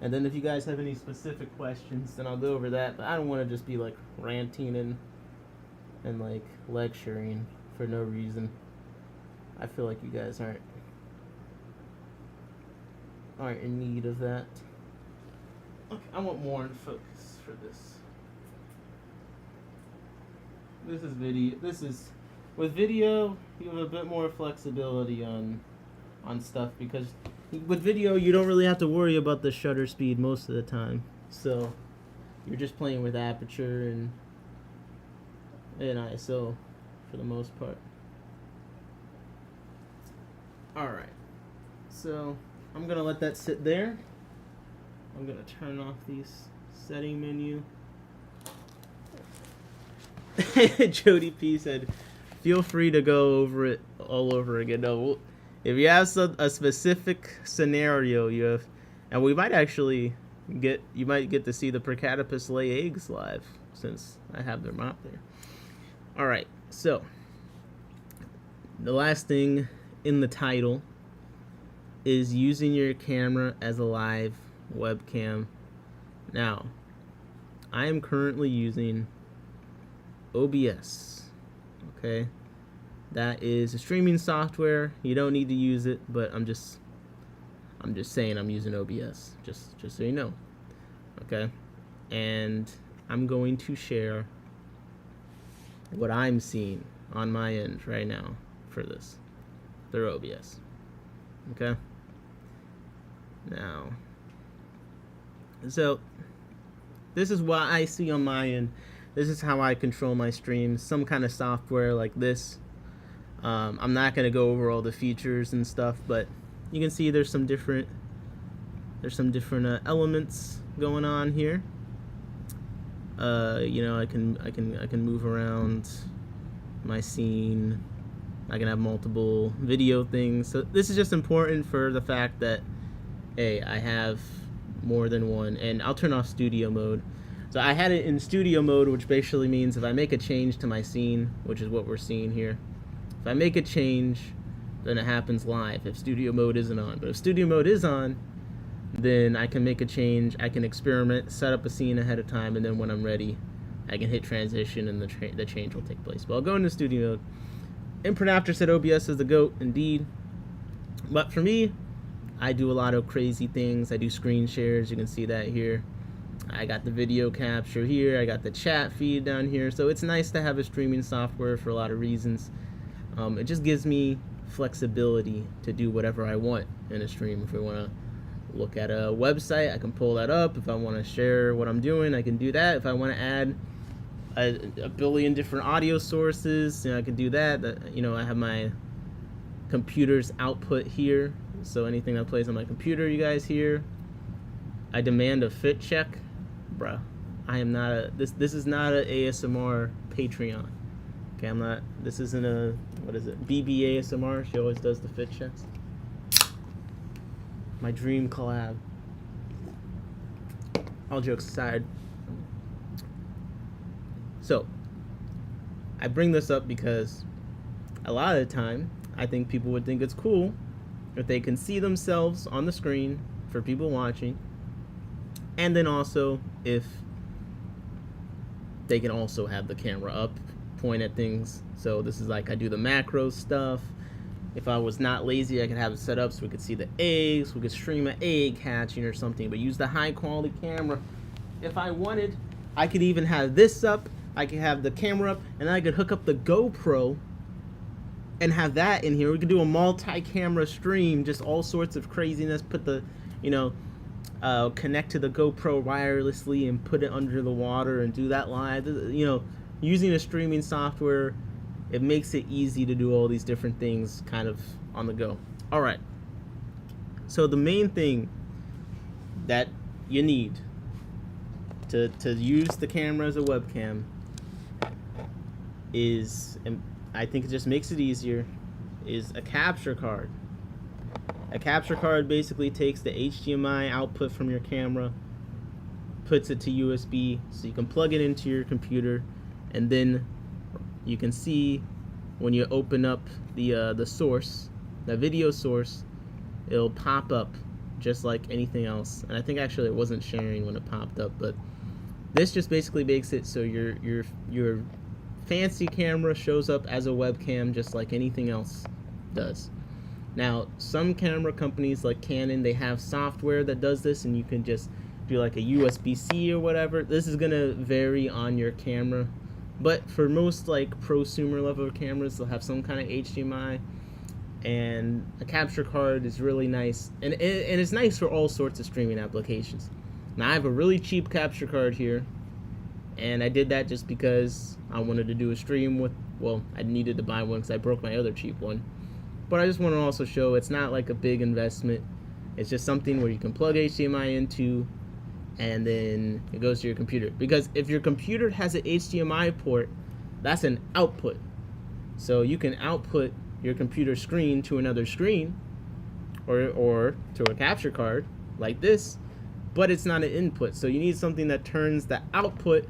And then if you guys have any specific questions, then I'll go over that. But I don't want to just be like ranting and like lecturing for no reason. I feel like you guys aren't in need of that. Okay, I want more in focus for this. This is video. With video, you have a bit more flexibility on stuff, because with video you don't really have to worry about the shutter speed most of the time. So you're just playing with aperture and ISO for the most part. Alright, so I'm gonna let that sit there. I'm gonna turn off these setting menu. Jody P said, feel free to go over it all over again. No, if you have a specific scenario you have, and we might actually you might get to see the Procatopus lay eggs live, since I have them out there. Alright, so the last thing in the title is using your camera as a live webcam. Now, I am currently using OBS. Okay, that is a streaming software. You don't need to use it, but I'm just saying I'm using OBS, just so you know. Okay, and I'm going to share what I'm seeing on my end right now for this through OBS. Okay, now, so this is what I see on my end. This is how I control my streams. Some kind of software like this. I'm not gonna go over all the features and stuff, but you can see there's some different elements going on here. You know, I can move around my scene. I can have multiple video things. So this is just important for the fact that, hey, I have more than one. And I'll turn off studio mode. So I had it in studio mode, which basically means if I make a change to my scene, which is what we're seeing here, if I make a change, then it happens live if studio mode isn't on. But if studio mode is on, then I can make a change, I can experiment, set up a scene ahead of time, and then when I'm ready, I can hit transition and the change will take place. But I'll go into studio mode. Input After said OBS is the GOAT, indeed. But for me, I do a lot of crazy things. I do screen shares, you can see that here. I got the video capture here, I got the chat feed down here, so it's nice to have a streaming software for a lot of reasons. It just gives me flexibility to do whatever I want in a stream. If I want to look at a website, I can pull that up. If I want to share what I'm doing, I can do that. If I want to add a billion different audio sources, you know, I can do that. You know, I have my computer's output here, so anything that plays on my computer, you guys hear. I demand a fit check. Bruh, I am not a, this is not a ASMR Patreon. Okay, I'm not, this isn't a, what is it, BB ASMR, she always does the fit checks. My dream collab. All jokes aside. So, I bring this up because a lot of the time, I think people would think it's cool if they can see themselves on the screen for people watching, and then also if they can also have the camera up, point at things. So this is like I do the macro stuff. If I was not lazy, I could have it set up so we could see the eggs, we could stream an egg hatching or something, but use the high quality camera. If I wanted, I could even have this up, I could have the camera up, and I could hook up the GoPro and have that in here. We could do a multi-camera stream, just all sorts of craziness, put the, you know, connect to the GoPro wirelessly and put it under the water and do that live. You know, using a streaming software, it makes it easy to do all these different things kind of on the go. All right. So the main thing that you need to use the camera as a webcam is, and I think it just makes it easier, is a capture card. A capture card basically takes the HDMI output from your camera, puts it to USB, so you can plug it into your computer, and then you can see when you open up the source, the video source, it'll pop up just like anything else. And I think actually it wasn't sharing when it popped up, but this just basically makes it so your fancy camera shows up as a webcam just like anything else does. Now, some camera companies like Canon, they have software that does this, and you can just do like a USB-C or whatever. This is gonna vary on your camera, but for most like prosumer level cameras, they'll have some kind of HDMI, and a capture card is really nice, and it's nice for all sorts of streaming applications. Now, I have a really cheap capture card here, and I did that just because I wanted to do a stream with, well, I needed to buy one because I broke my other cheap one. But I just want to also show it's not like a big investment. It's just something where you can plug HDMI into, and then it goes to your computer. Because if your computer has an HDMI port, that's an output. So you can output your computer screen to another screen, or to a capture card like this, but it's not an input. So you need something that turns the output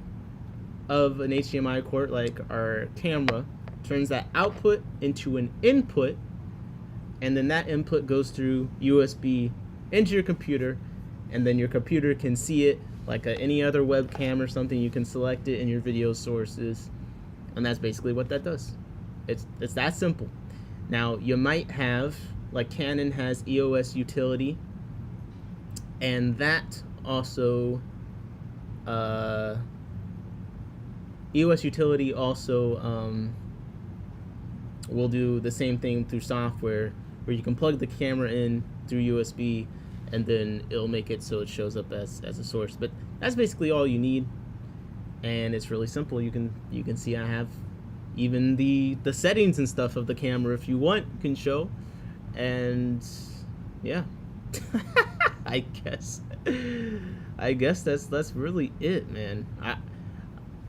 of an HDMI port, like our camera, turns that output into an input, and then that input goes through USB into your computer, and then your computer can see it like any other webcam or something. You can select it in your video sources, and that's basically what that does. It's that simple. Now, you might have, like Canon has EOS utility, and that also EOS utility also will do the same thing through software, where you can plug the camera in through USB, and then it'll make it so it shows up as a source. But that's basically all you need, and it's really simple. You can see I have even the settings and stuff of the camera if you want, can show. And yeah. I guess that's really it, man.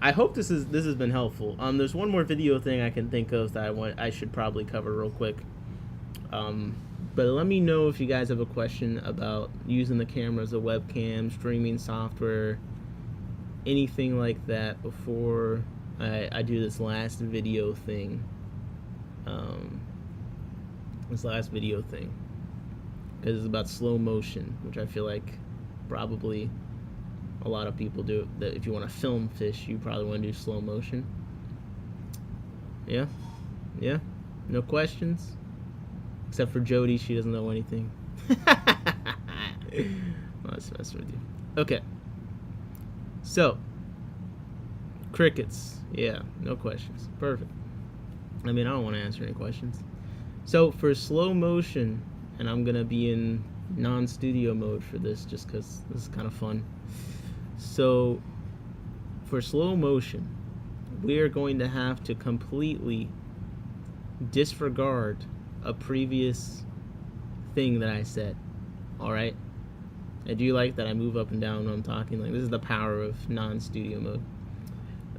I hope this has been helpful. There's one more video thing I can think of that I should probably cover real quick. But let me know if you guys have a question about using the camera as a webcam, streaming software, anything like that before I do this last video thing. Because it's about slow motion, which I feel like probably a lot of people do. That if you want to film fish, you probably want to do slow motion. Yeah, no questions, except for Jody. She doesn't know anything. Let's mess with you. Okay, so crickets. Yeah, no questions. Perfect. I mean, I don't want to answer any questions. So for slow motion, and I'm gonna be in non-studio mode for this just because this is kind of fun. So for slow motion, we are going to have to completely disregard a previous thing that I said. All right? I do like that I move up and down when I'm talking. Like, this is the power of non-studio mode.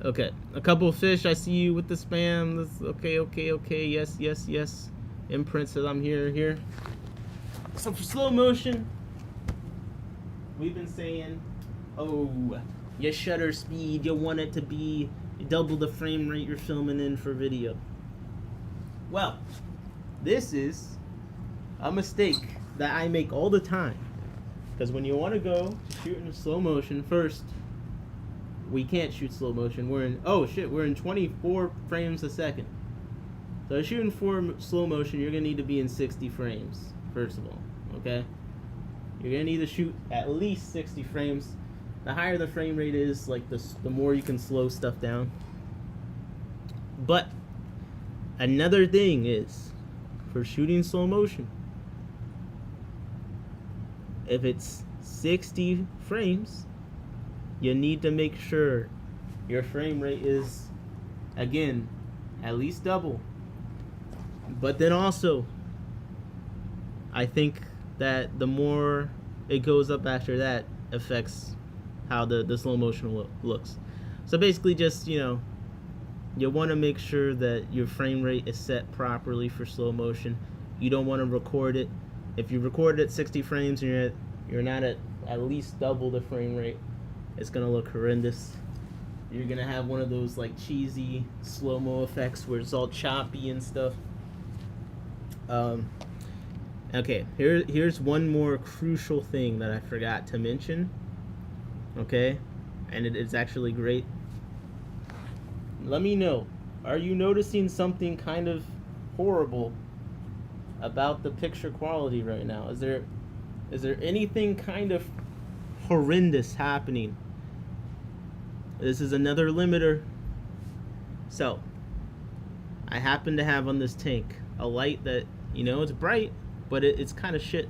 Okay, a couple of fish. I see you with the spam. Okay. Yes. Imprint says I'm here. So for slow motion, we've been saying, oh, your shutter speed, you want it to be double the frame rate you're filming in for video. Well, this is a mistake that I make all the time. Because when you want to go to shoot in slow motion, first, we can't shoot slow motion. We're in 24 frames a second. So shooting for slow motion, you're going to need to be in 60 frames, first of all, okay? You're going to need to shoot at least 60 frames. The higher the frame rate is, like the more you can slow stuff down. But another thing is, for shooting slow motion, if it's 60 frames, you need to make sure your frame rate is, again, at least double. But then also, I think that the more it goes up after that affects how the slow motion looks. So basically just, you want to make sure that your frame rate is set properly for slow motion. You don't want to record it. If you record it at 60 frames and you're not at least double the frame rate, it's going to look horrendous. You're going to have one of those like cheesy slow-mo effects where it's all choppy and stuff. Okay, here's one more crucial thing that I forgot to mention. Okay, and it's actually great. Let me know. Are you noticing something kind of horrible about the picture quality right now? Is there anything kind of horrendous happening? This is another limiter. So, I happen to have on this tank a light that, it's bright, but it's kind of shit.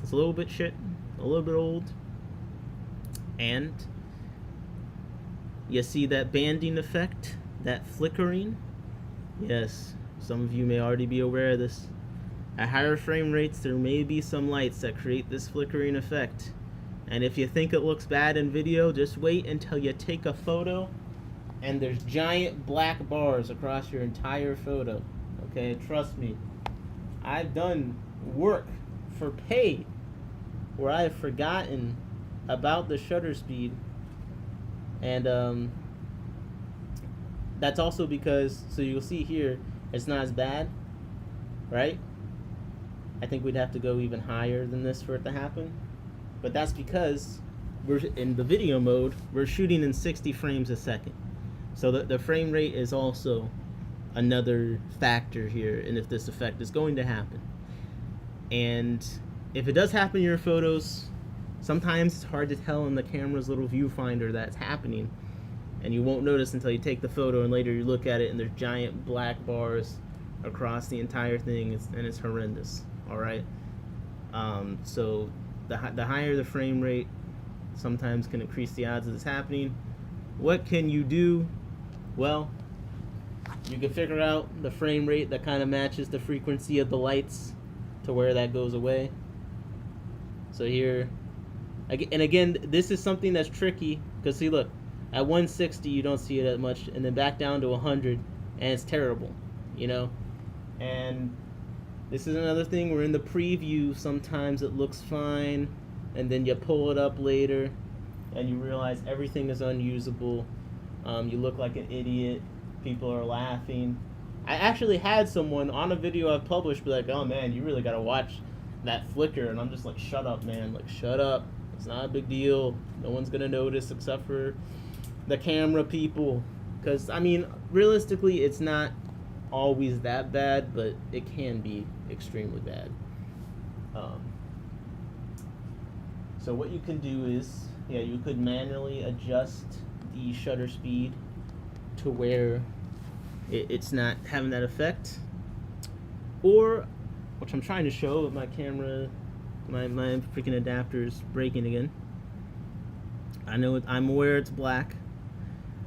It's a little bit shit, a little bit old. And you see that banding effect, that flickering? Yes, some of you may already be aware of this. At higher frame rates, there may be some lights that create this flickering effect. And if you think it looks bad in video, just wait until you take a photo and there's giant black bars across your entire photo. Okay, trust me. I've done work for pay where I have forgotten about the shutter speed. And that's also because, so you'll see here, it's not as bad, right? I think we'd have to go even higher than this for it to happen. But that's because we're in the video mode, we're shooting in 60 frames a second. So the frame rate is also another factor here, and if this effect is going to happen. And if it does happen in your photos, sometimes it's hard to tell in the camera's little viewfinder that's happening, and you won't notice until you take the photo and later you look at it and there's giant black bars across the entire thing, and it's horrendous. All right. So the higher the frame rate sometimes can increase the odds of this happening. What can you do? Well, you can figure out the frame rate that kind of matches the frequency of the lights to where that goes away. So here, and again, this is something that's tricky, because see, look, at 160 you don't see it that much, and then back down to 100 and it's terrible, and this is another thing where in the preview sometimes it looks fine, and then you pull it up later and you realize everything is unusable. You look like an idiot. People are laughing. I actually had someone on a video I've published be like, "Oh man, you really gotta watch that flicker," and I'm just like, "Shut up, man! Like, shut up. It's not a big deal. No one's gonna notice except for the camera people." Because I mean, realistically, it's not always that bad, but it can be extremely bad. So what you can do is, you could manually adjust the shutter speed to where it's not having that effect, or, which I'm trying to show with my camera, my freaking adapter's breaking again. I know I'm aware it's black.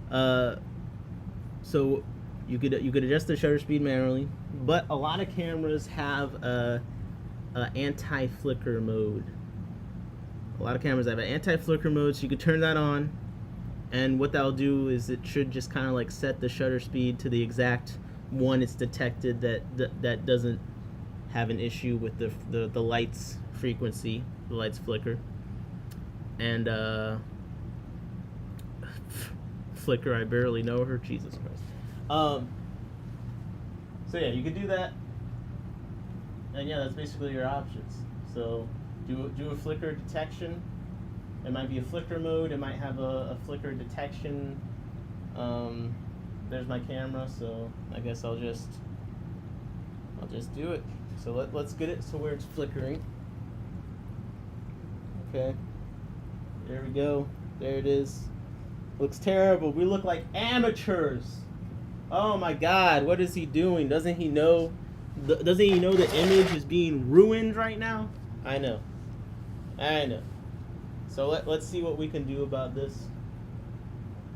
So you could adjust the shutter speed manually, but a lot of cameras have a anti-flicker mode. A lot of cameras have an anti-flicker mode, so you could turn that on, and what that'll do is it should just kind of like set the shutter speed to the exact one it's detected that doesn't have an issue with the light's frequency, the light's flicker. And flicker, I barely know her, Jesus Christ. So you could do that, and that's basically your options. So do a flicker detection. It might be a flicker mode. It might have a flicker detection. There's my camera, so I guess I'll just do it. So let's get it so where it's flickering. Okay. There we go. There it is. Looks terrible. We look like amateurs. Oh my God, what is he doing? Doesn't he know the image is being ruined right now? I know. So let's see what we can do about this.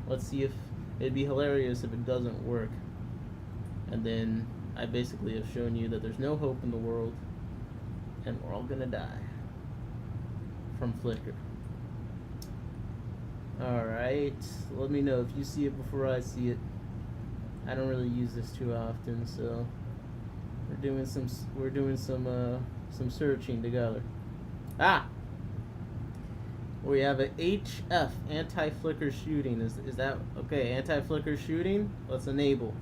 Let's see if it'd be hilarious if it doesn't work. And then I basically have shown you that there's no hope in the world, and we're all gonna die from flicker. Alright, let me know if you see it before I see it. I don't really use this too often, so we're doing some searching together. We have a HF, anti-flicker shooting. Is that okay? Anti-flicker shooting. Let's enable.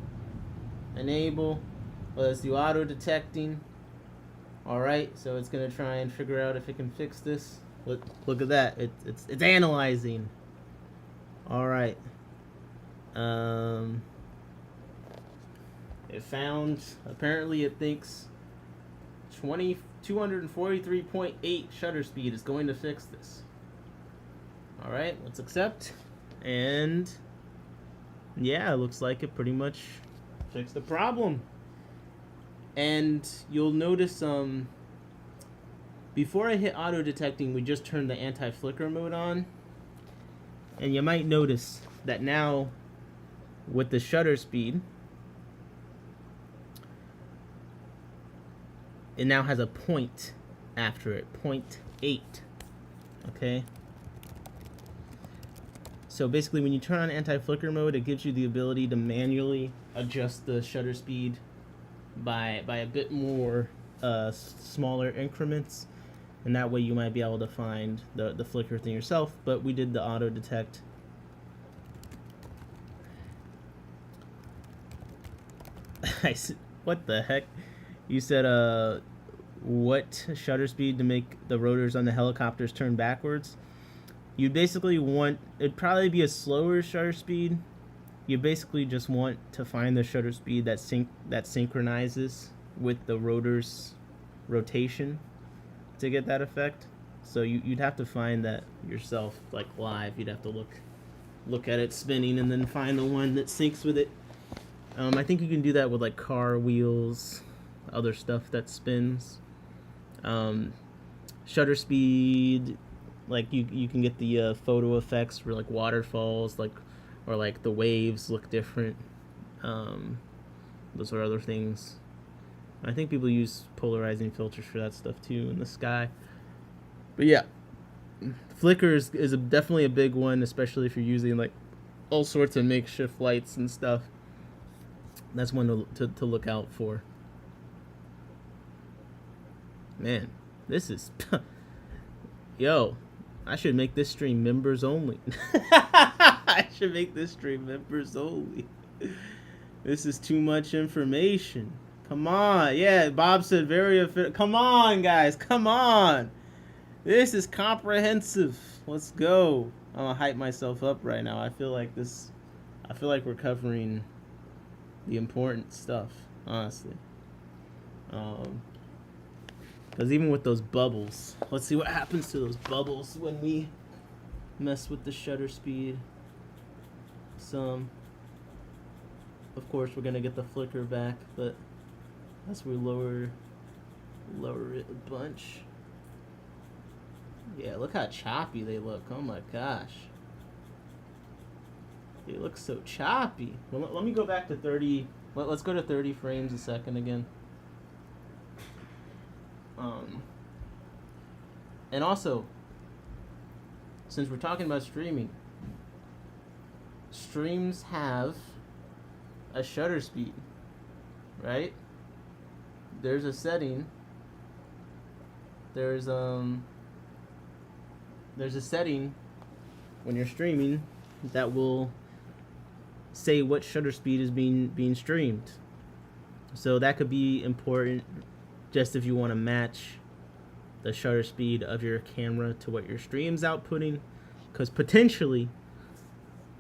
Let's do auto detecting. All right, so it's gonna try and figure out if it can fix this. Look at that. It's analyzing. All right. It found, apparently it thinks 243.8 shutter speed is going to fix this. All right, let's accept. And yeah, it looks like it pretty much fixed the problem. And you'll notice before I hit auto detecting, we just turned the anti-flicker mode on. And you might notice that now with the shutter speed, it now has a point after it, 0.8. Okay? So basically when you turn on anti-flicker mode, it gives you the ability to manually adjust the shutter speed by a bit more smaller increments, and that way you might be able to find the flicker thing yourself. But we did the auto detect. What the heck? You said what shutter speed to make the rotors on the helicopters turn backwards? You basically want, it'd probably be a slower shutter speed. You basically just want to find the shutter speed that synchronizes with the rotor's rotation to get that effect. So you'd have to find that yourself, like live. You'd have to look at it spinning and then find the one that syncs with it. I think you can do that with like car wheels, other stuff that spins. Shutter speed, like you can get the photo effects for like waterfalls, or like the waves look different. Those are other things. I think people use polarizing filters for that stuff too in the sky. But yeah, flicker is definitely a big one, especially if you're using like all sorts of makeshift lights and stuff. That's one to look out for. Man, this is yo, I should make this stream members only. I should make this stream members only. This is too much information. Come on. Yeah, Bob said very come on, guys. Come on. This is comprehensive. Let's go. I'm gonna hype myself up right now. I feel like we're covering the important stuff, honestly. Because even with those bubbles, let's see what happens to those bubbles when we mess with the shutter speed some. Of course, we're gonna get the flicker back, but as we lower it a bunch. Yeah, look how choppy they look. Oh my gosh. They look so choppy. Well, let me go back to 30. Let's go to 30 frames a second again. And also, since we're talking about streaming, streams have a shutter speed, right? There's a setting. There's a setting when you're streaming that will say what shutter speed is being streamed. So that could be important just if you want to match the shutter speed of your camera to what your stream's outputting, because potentially,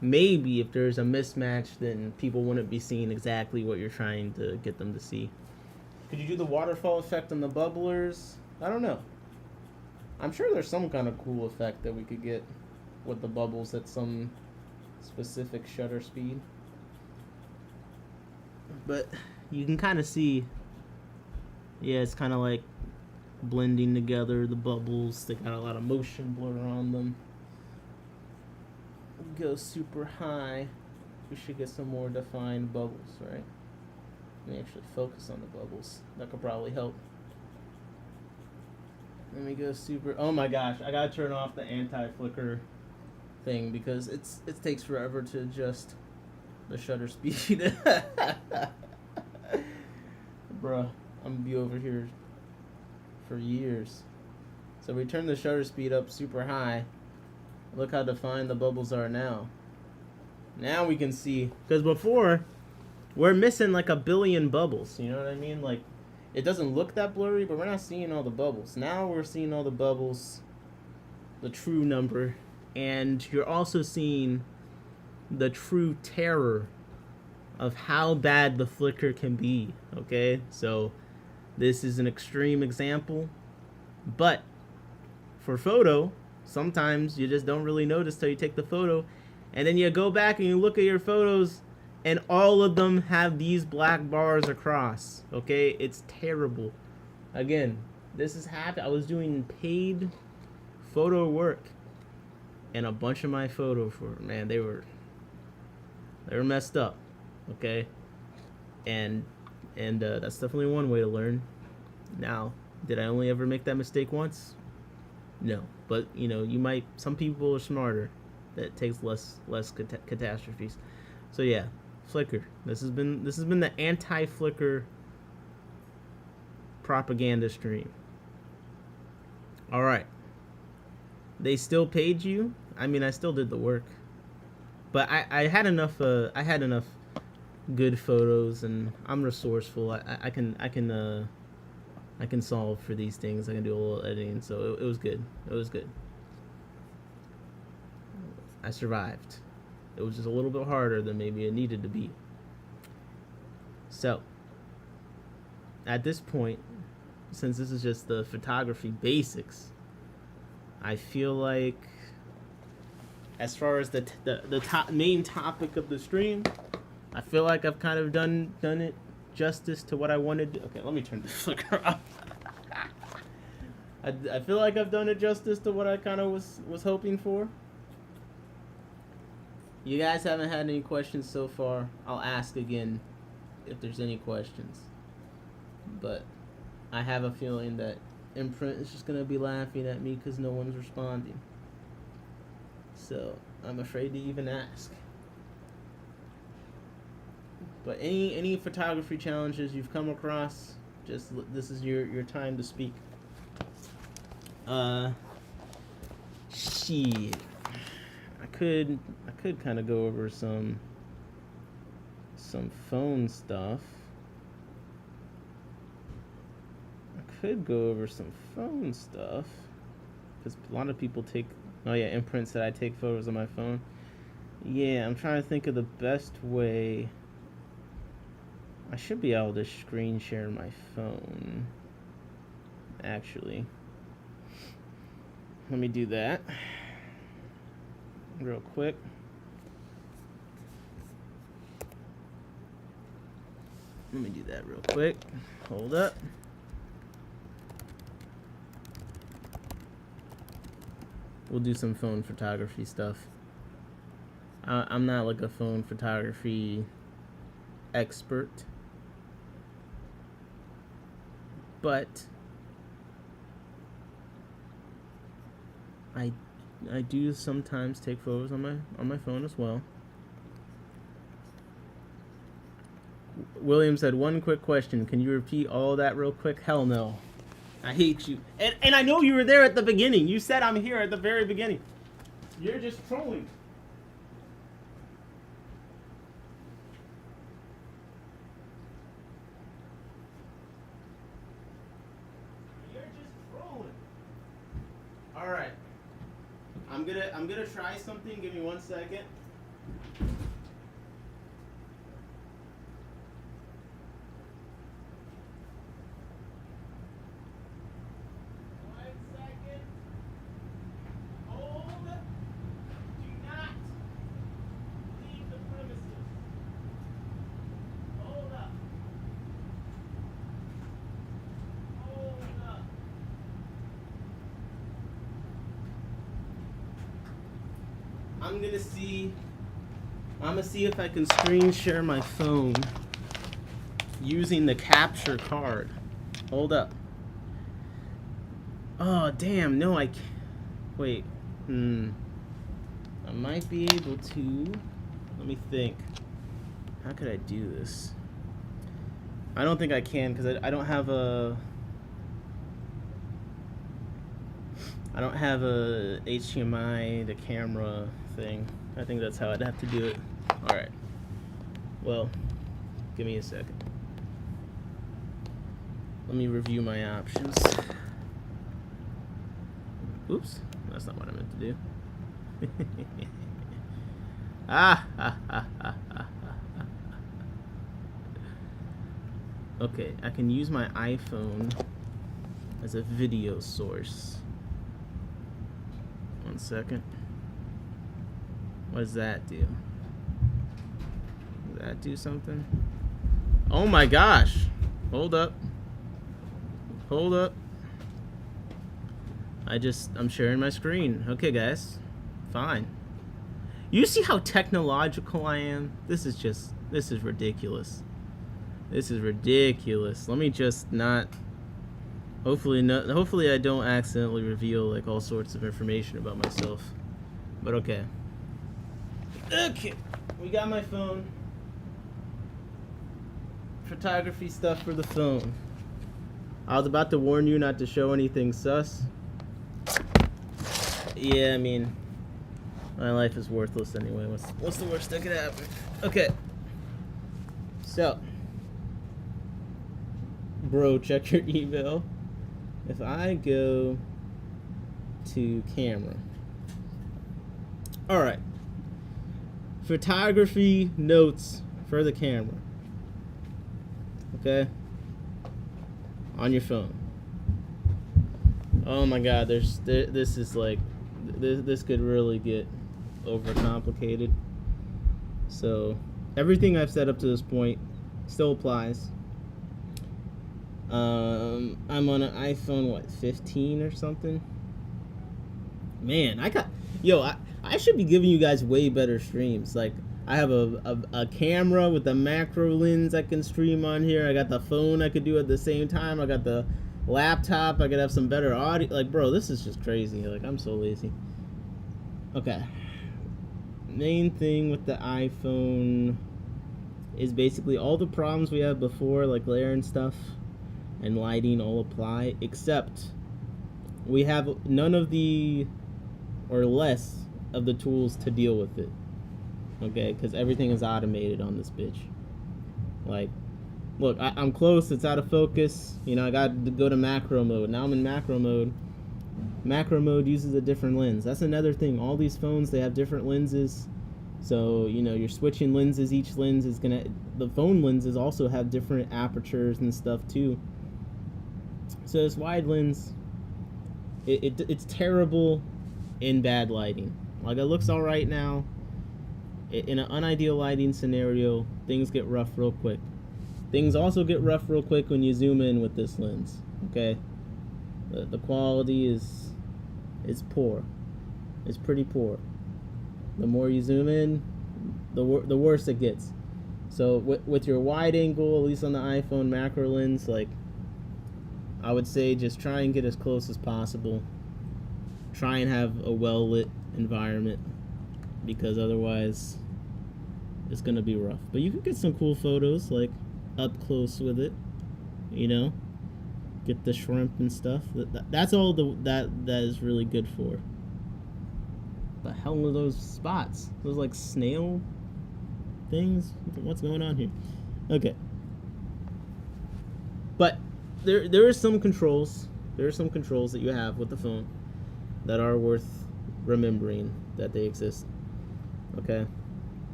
maybe if there's a mismatch, then people wouldn't be seeing exactly what you're trying to get them to see. Could you do the waterfall effect on the bubblers? I don't know. I'm sure there's some kind of cool effect that we could get with the bubbles at some specific shutter speed. But you can kind of see, yeah, it's kind of like blending together, the bubbles. They got a lot of motion blur on them. Go super high. We should get some more defined bubbles, right? Let me actually focus on the bubbles. That could probably help. Let me go super. Oh my gosh, I gotta turn off the anti-flicker thing because it takes forever to adjust the shutter speed. Bruh, I'm gonna be over here for years. So we turn the shutter speed up super high. Look how defined the bubbles are now. Now we can see, because before we're missing like a billion bubbles. You know what I mean? Like it doesn't look that blurry, but we're not seeing all the bubbles. Now we're seeing all the bubbles, the true number, and you're also seeing the true terror of how bad the flicker can be. Okay, so this is an extreme example, but for photo, sometimes you just don't really notice till you take the photo, and then you go back and you look at your photos, and all of them have these black bars across. Okay, it's terrible. Again, this is happening. I was doing paid photo work, and a bunch of my photos were, man, they were messed up. Okay, and that's definitely one way to learn. Now, did I only ever make that mistake once? No, but you know, some people are smarter. That takes less catastrophes. So yeah, flicker. This has been the anti-flicker propaganda stream. All right. They still paid you. I mean, I still did the work, but I had enough. I had enough good photos, and I'm resourceful. I can solve for these things. I can do a little editing, so it was good. It was good. I survived. It was just a little bit harder than maybe it needed to be. So, at this point, since this is just the photography basics, I feel like, as far as the main topic of the stream, I feel like I've kind of done it justice to what I wanted. Okay, let me turn the flicker off. I feel like I've done it justice to what I kind of was hoping for. You guys haven't had any questions so far. I'll ask again if there's any questions. But I have a feeling that Imprint is just going to be laughing at me because no one's responding. So I'm afraid to even ask. But any photography challenges you've come across, just this is your time to speak. Shit. I could kind of go over some phone stuff. Could go over some phone stuff because a lot of people take. Oh yeah, Imprint said I take photos on my phone. Yeah, I'm trying to think of the best way. I should be able to screen share my phone. Actually, let me do that real quick. Hold up. We'll do some phone photography stuff. I'm not like a phone photography expert, but I do sometimes take photos on my phone as well. William said, one quick question. Can you repeat all that real quick? Hell no. I hate you. And I know you were there at the beginning. You said I'm here at the very beginning. You're just trolling. You're just trolling. All right. I'm gonna try something. Give me 1 second. I'm gonna see if I can screen share my phone using the capture card. Hold up. Oh damn, no I can't. Wait. I might be able to. Let me think. How could I do this? I don't think I can because I don't have a HDMI to camera thing. I think that's how I'd have to do it. Alright. Well, give me a second. let me review my options. Oops, that's not what I meant to do. Okay, I can use my iPhone as a video source. 1 second. What does that do? Does that do something? Oh my gosh! Hold up. Hold up. I'm sharing my screen. Okay, guys. Fine. You see how technological I am? This is ridiculous. This is ridiculous. Let me just not... Hopefully I don't accidentally reveal like all sorts of information about myself. But okay. Okay. We got my phone. Photography stuff for the phone. I was about to warn you not to show anything sus. Yeah, I mean, my life is worthless anyway. What's the worst that could happen? Okay. So, bro, check your email. If I go to camera. Alright. Photography notes for the camera. Okay? On your phone. Oh my god, this is like... This could really get overcomplicated. So, everything I've set up to this point still applies. I'm on an iPhone, 15 or something? Man, I should be giving you guys way better streams. Like, I have a camera with a macro lens I can stream on here. I got the phone I could do at the same time. I got the laptop. I could have some better audio. Like, bro, this is just crazy. Like, I'm so lazy. Okay. Main thing with the iPhone is basically all the problems we had before, like glare and stuff and lighting, all apply, except we have none of the, or less of the tools to deal with it. Okay, because everything is automated on this bitch. Like, look, I'm close, it's out of focus. You know, I got to go to macro mode. Now I'm in macro mode. Macro mode uses a different lens. That's another thing. All these phones, they have different lenses. So, you know, you're switching lenses. Each lens is gonna... The phone lenses also have different apertures and stuff, too. So this wide lens, it's terrible in bad lighting. Like, it looks alright now. In an unideal lighting scenario, things get rough real quick. Things also get rough real quick when you zoom in with this lens. Okay? The quality is poor. It's pretty poor. The more you zoom in, the worse it gets. So with your wide angle, at least on the iPhone macro lens, like, I would say just try and get as close as possible. Try and have a well-lit environment, because otherwise it's gonna be rough. But you can get some cool photos, like up close with it, you know. Get the shrimp and stuff. That's all that is really good for. The hell are those spots? Those like snail things? What's going on here? Okay. But there are some controls. There are some controls that you have with the phone that are worth remembering that they exist. Okay.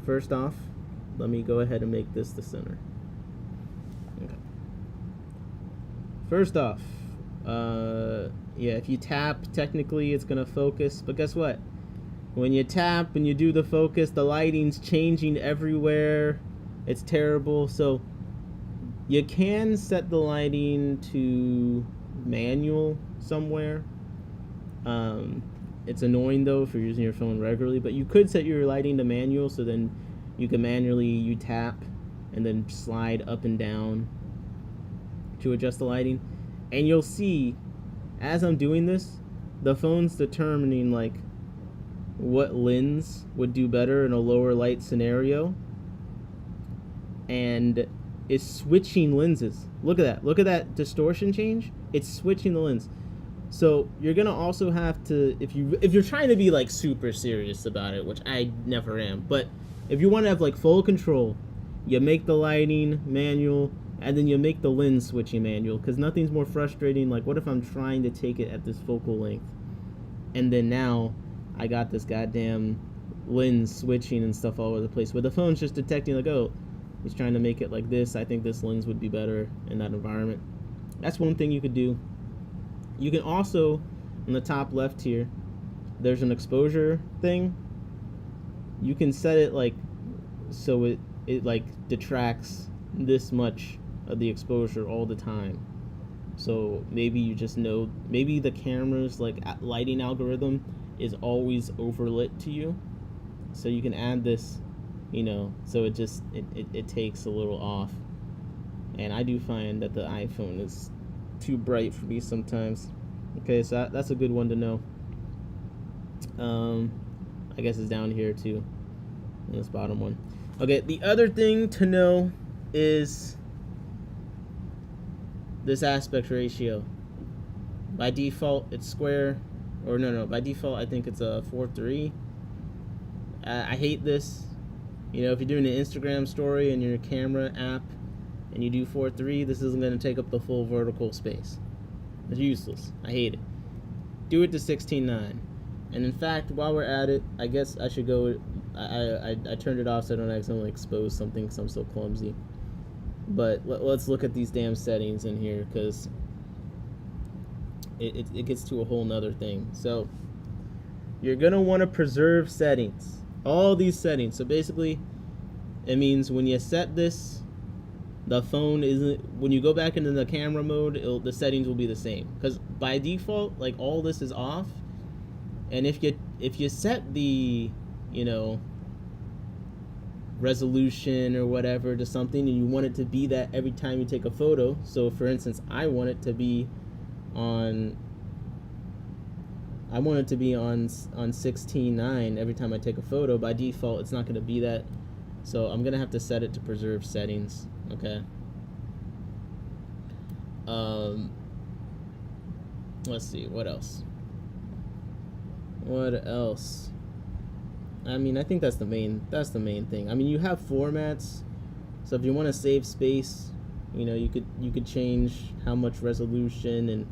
First off, let me go ahead and make this the center. Okay. First off, yeah, if you tap, technically it's gonna focus, but guess what? When you tap and you do the focus, the lighting's changing everywhere. It's terrible. So you can set the lighting to manual somewhere. It's annoying though if you're using your phone regularly, but you could set your lighting to manual, so then you can manually tap and then slide up and down to adjust the lighting. And you'll see, as I'm doing this, the phone's determining like what lens would do better in a lower light scenario, and is switching lenses. Look at that distortion change. It's switching the lens. So you're gonna also have to, if you're trying to be like super serious about it, which I never am, but if you want to have like full control, you make the lighting manual, And then you make the lens switching manual, because nothing's more frustrating. Like, what if I'm trying to take it at this focal length, and then now I got this goddamn lens switching and stuff all over the place, where the phone's just detecting, like, oh, he's trying to make it like this. I think this lens would be better in that environment. That's one thing you could do. You can also, in the top left here, there's an exposure thing. You can set it like so it like detracts this much of the exposure all the time. So maybe you just know, maybe the camera's like lighting algorithm is always overlit to you, so you can add this, you know, so it takes a little off. And I do find that the iPhone is too bright for me sometimes. Okay, so that's a good one to know. I guess it's down here too, in this bottom one. Okay, the other thing to know is this aspect ratio. By default, it's square, or no, by default, I think it's a 4:3. I hate this. You know, if you're doing an Instagram story in your camera app and you do 4:3, this isn't going to take up the full vertical space. It's useless. I hate it. Do it to 16:9. And in fact, while we're at it, I guess I should go. I turned it off so I don't accidentally expose something because I'm so clumsy. But let's look at these damn settings in here, because it gets to a whole nother thing. So you're gonna want to preserve settings, all these settings. So basically, it means when you set this, the phone isn't, when you go back into the camera mode, the settings will be the same, because by default, like, all this is off. And if you set the, you know, resolution or whatever to something, and you want it to be that every time you take a photo, so for instance, I want it to be on 16:9 every time I take a photo. By default, it's not going to be that, so I'm gonna have to set it to preserve settings. Okay. Let's see, what else? I mean, I think that's the main thing. I mean, you have formats, so if you want to save space, you know, you could change how much resolution, and,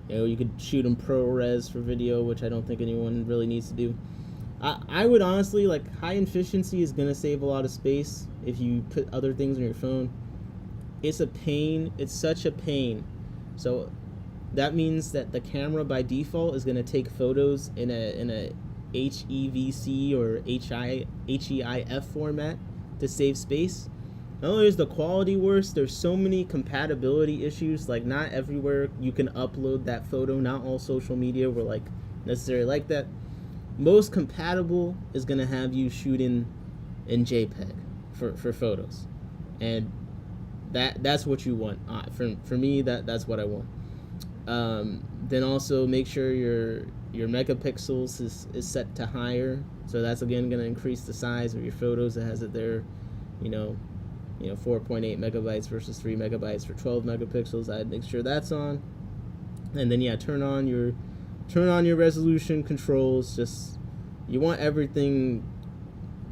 you know, you could shoot in ProRes for video, which I don't think anyone really needs to do. I would honestly, like, high efficiency is gonna save a lot of space if you put other things on your phone. It's a pain. It's such a pain. So that means that the camera by default is gonna take photos in a HEVC or HEIF format to save space. Not only is the quality worse, there's so many compatibility issues. Like, not everywhere you can upload that photo. Not all social media were like necessarily like that. Most compatible is gonna have you shooting in JPEG for photos, and that's what you want. For me, that's what I want. Then also make sure your megapixels is set to higher, so that's again going to increase the size of your photos. It has it there, you know 4.8 megabytes versus 3 megabytes for 12 megapixels. I'd make sure that's on. And then turn on your resolution controls. Just, you want everything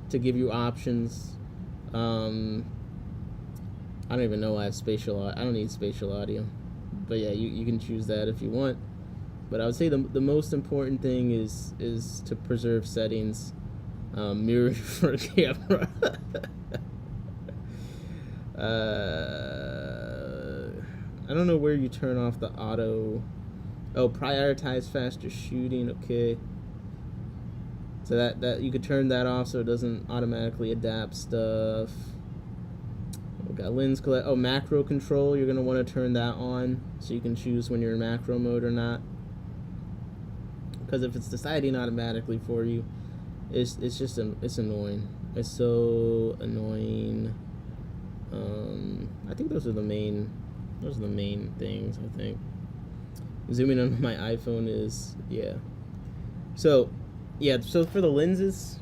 to give you options. I don't even know I have spatial. I don't need spatial audio, but yeah, you can choose that if you want. But I would say the most important thing is to preserve settings. Mirror for camera. I don't know where you turn off the auto. Oh, prioritize faster shooting. Okay. So that you could turn that off so it doesn't automatically adapt stuff. We got lens collect. Oh, macro control. You're gonna want to turn that on so you can choose when you're in macro mode or not. Because if it's deciding automatically for you, it's annoying. It's so annoying. I think those are the main things. I think zooming on my iPhone is, yeah. So for the lenses,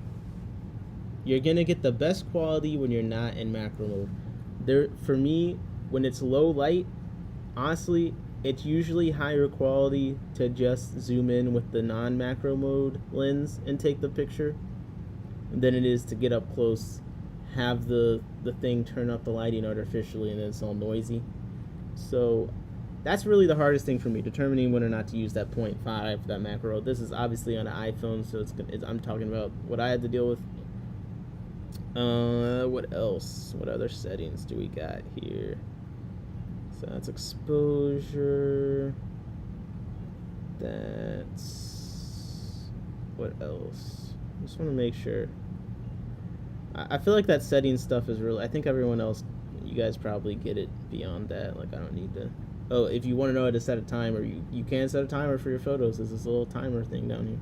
you're gonna get the best quality when you're not in macro mode. For me, when it's low light, honestly, it's usually higher quality to just zoom in with the non-macro mode lens and take the picture than it is to get up close, have the thing turn up the lighting artificially and then it's all noisy. So that's really the hardest thing for me, determining whether or not to use that 0.5, that macro. This is obviously on an iPhone, so I'm talking about what I had to deal with. What else? What other settings do we got here? So that's exposure. That's... what else? I just want to make sure. I feel like that setting stuff is really... I think everyone else, you guys probably get it beyond that. Like, I don't need to... Oh, if you want to know how to set a timer, you can set a timer for your photos. There's this little timer thing down here.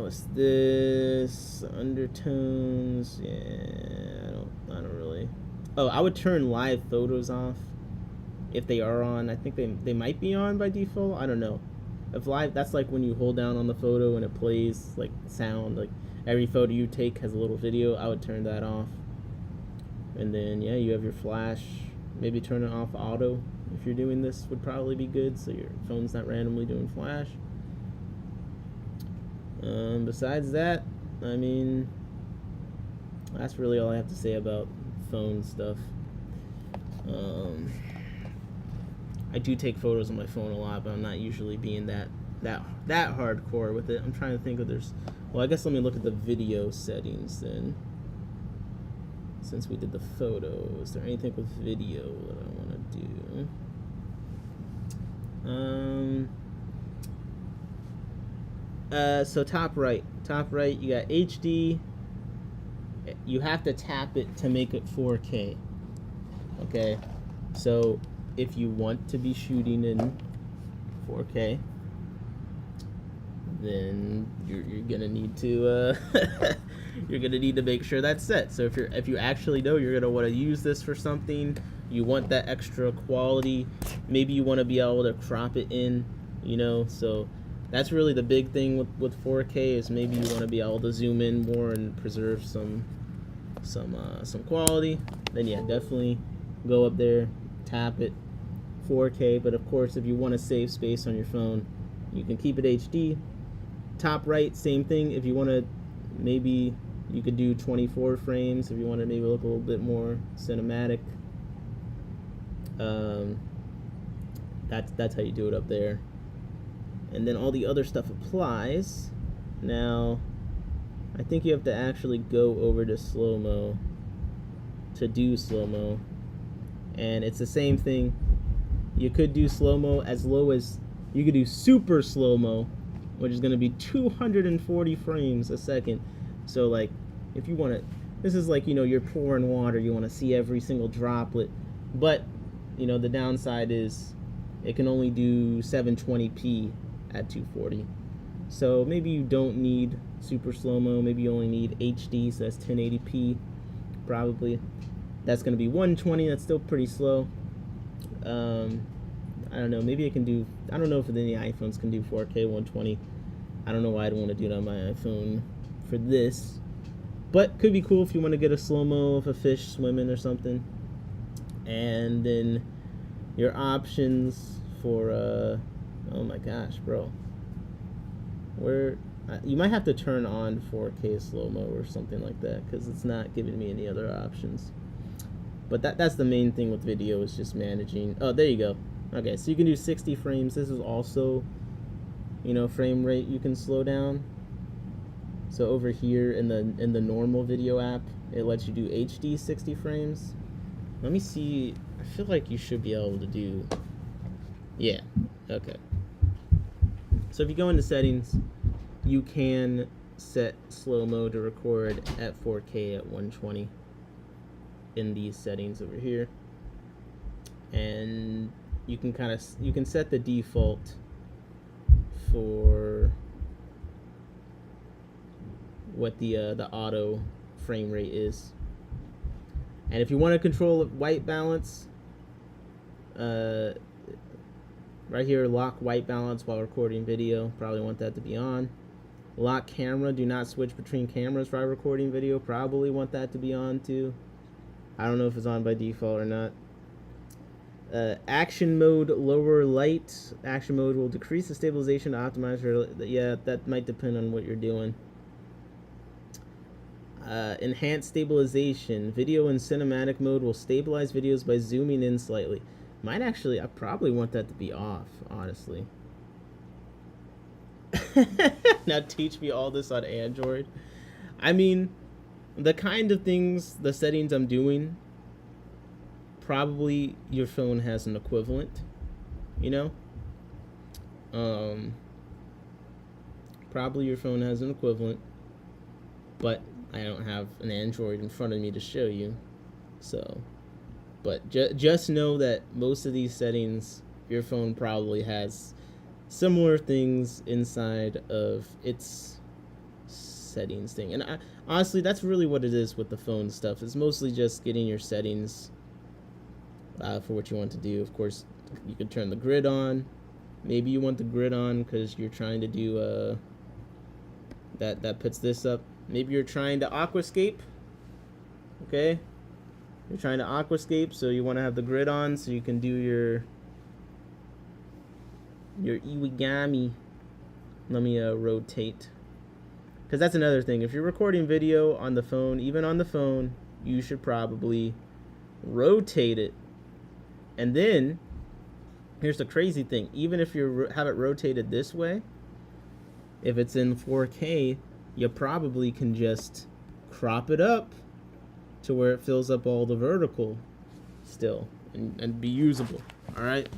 What's this? Undertones. Yeah, I don't really... Oh, I would turn live photos off if they are on. I think they might be on by default. I don't know. If live, that's like when you hold down on the photo and it plays like sound. Like every photo you take has a little video. I would turn that off. And then yeah, you have your flash. Maybe turn it off auto if you're doing this would probably be good, so your phone's not randomly doing flash. Besides that, I mean, that's really all I have to say about phone stuff. I do take photos on my phone a lot, but I'm not usually being that hardcore with it. I'm trying to think if there's... Well, I guess let me look at the video settings then. Since we did the photo, is there anything with video that I want to do? So top right, you got HD. You have to tap it to make it 4K. Okay, so if you want to be shooting in 4K, then you're gonna need to you're gonna need to make sure that's set. So if you actually know you're gonna want to use this for something, you want that extra quality. Maybe you want to be able to crop it in, you know. So that's really the big thing with 4K is maybe you want to be able to zoom in more and preserve some quality. Then yeah, definitely go up there, tap it, 4K. But of course, if you want to save space on your phone, you can keep it HD. Top right, same thing. If you want to, maybe you could do 24 frames if you want to maybe look a little bit more cinematic. That's how you do it up there. And then all the other stuff applies. Now, I think you have to actually go over to slow-mo to do slow-mo. And it's the same thing. You could do slow-mo as low as... You could do super slow-mo, which is going to be 240 frames a second. So, like, if you want to... This is like, you know, you're pouring water. You want to see every single droplet. But, you know, the downside is it can only do 720p at 240. So maybe you don't need super slow-mo. Maybe you only need HD, so that's 1080p probably. That's going to be 120. That's still pretty slow. I don't know. Maybe it can do... I don't know if any iPhones can do 4K 120. I don't know why I'd want to do it on my iPhone for this. But could be cool if you want to get a slow-mo of a fish swimming or something. And then your options for... oh my gosh, bro. Where... you might have to turn on 4K slow-mo or something like that, because it's not giving me any other options. But that's the main thing with video, is just managing... Oh, there you go. Okay, so you can do 60 frames. This is also, you know, frame rate you can slow down. So over here in the normal video app, it lets you do HD 60 frames. Let me see. I feel like you should be able to do... Yeah, okay. So if you go into settings, you can set slow-mo to record at 4K at 120 in these settings over here. And you can set the default for what the auto frame rate is. And if you want to control white balance, right here, lock white balance while recording video. Probably want that to be on. Lock camera. Do not switch between cameras while recording video. Probably want that to be on too. I don't know if it's on by default or not. Action mode, lower light. Action mode will decrease the stabilization to optimize for... Yeah, that might depend on what you're doing. Enhanced stabilization. Video in cinematic mode will stabilize videos by zooming in slightly. Mine actually, I probably want that to be off, honestly. Now teach me all this on Android. I mean, the kind of things, the settings I'm doing, probably your phone has an equivalent, you know? Probably your phone has an equivalent, but I don't have an Android in front of me to show you. So, but just know that most of these settings, your phone probably has similar things inside of its settings thing. And honestly, that's really what it is with the phone stuff. It's mostly just getting your settings for what you want to do. Of course, you could turn the grid on. Maybe you want the grid on because you're trying to do that puts this up. Maybe you're trying to aquascape. Okay, you're trying to aquascape, so you want to have the grid on so you can do your iwigami. Let me rotate, because that's another thing. If you're recording video on the phone, even on the phone, you should probably rotate it. And then here's the crazy thing: even if you have it rotated this way, if it's in 4K, you probably can just crop it up to where it fills up all the vertical still and be usable. All right.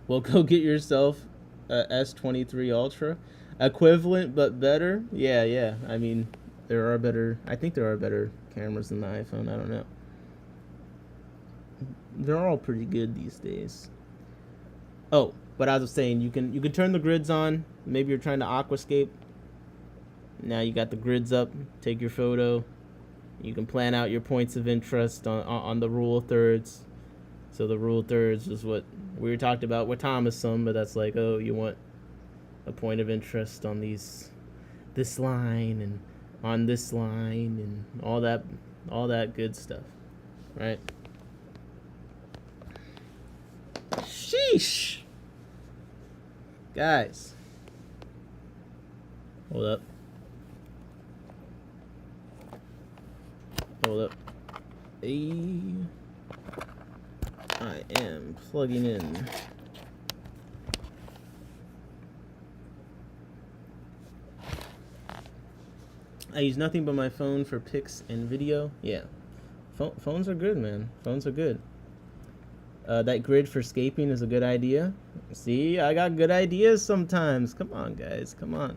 Well, go get yourself a S23 Ultra, equivalent but better. Yeah. I mean, there are better. I think there are better cameras than the iPhone. I don't know. They're all pretty good these days. Oh, but as I was saying, you can turn the grids on. Maybe you're trying to aquascape. Now you got the grids up. Take your photo. You can plan out your points of interest on the rule of thirds. So the rule of thirds is what we were talked about with Thomasson, but that's like, oh, you want a point of interest on this line and on this line and all that good stuff, right? Sheesh. Guys. Hold up. I am plugging in. I use nothing but my phone for pics and video. Yeah. Phones are good, man. Phones are good. That grid for scaping is a good idea. See, I got good ideas sometimes. Come on, guys. Come on.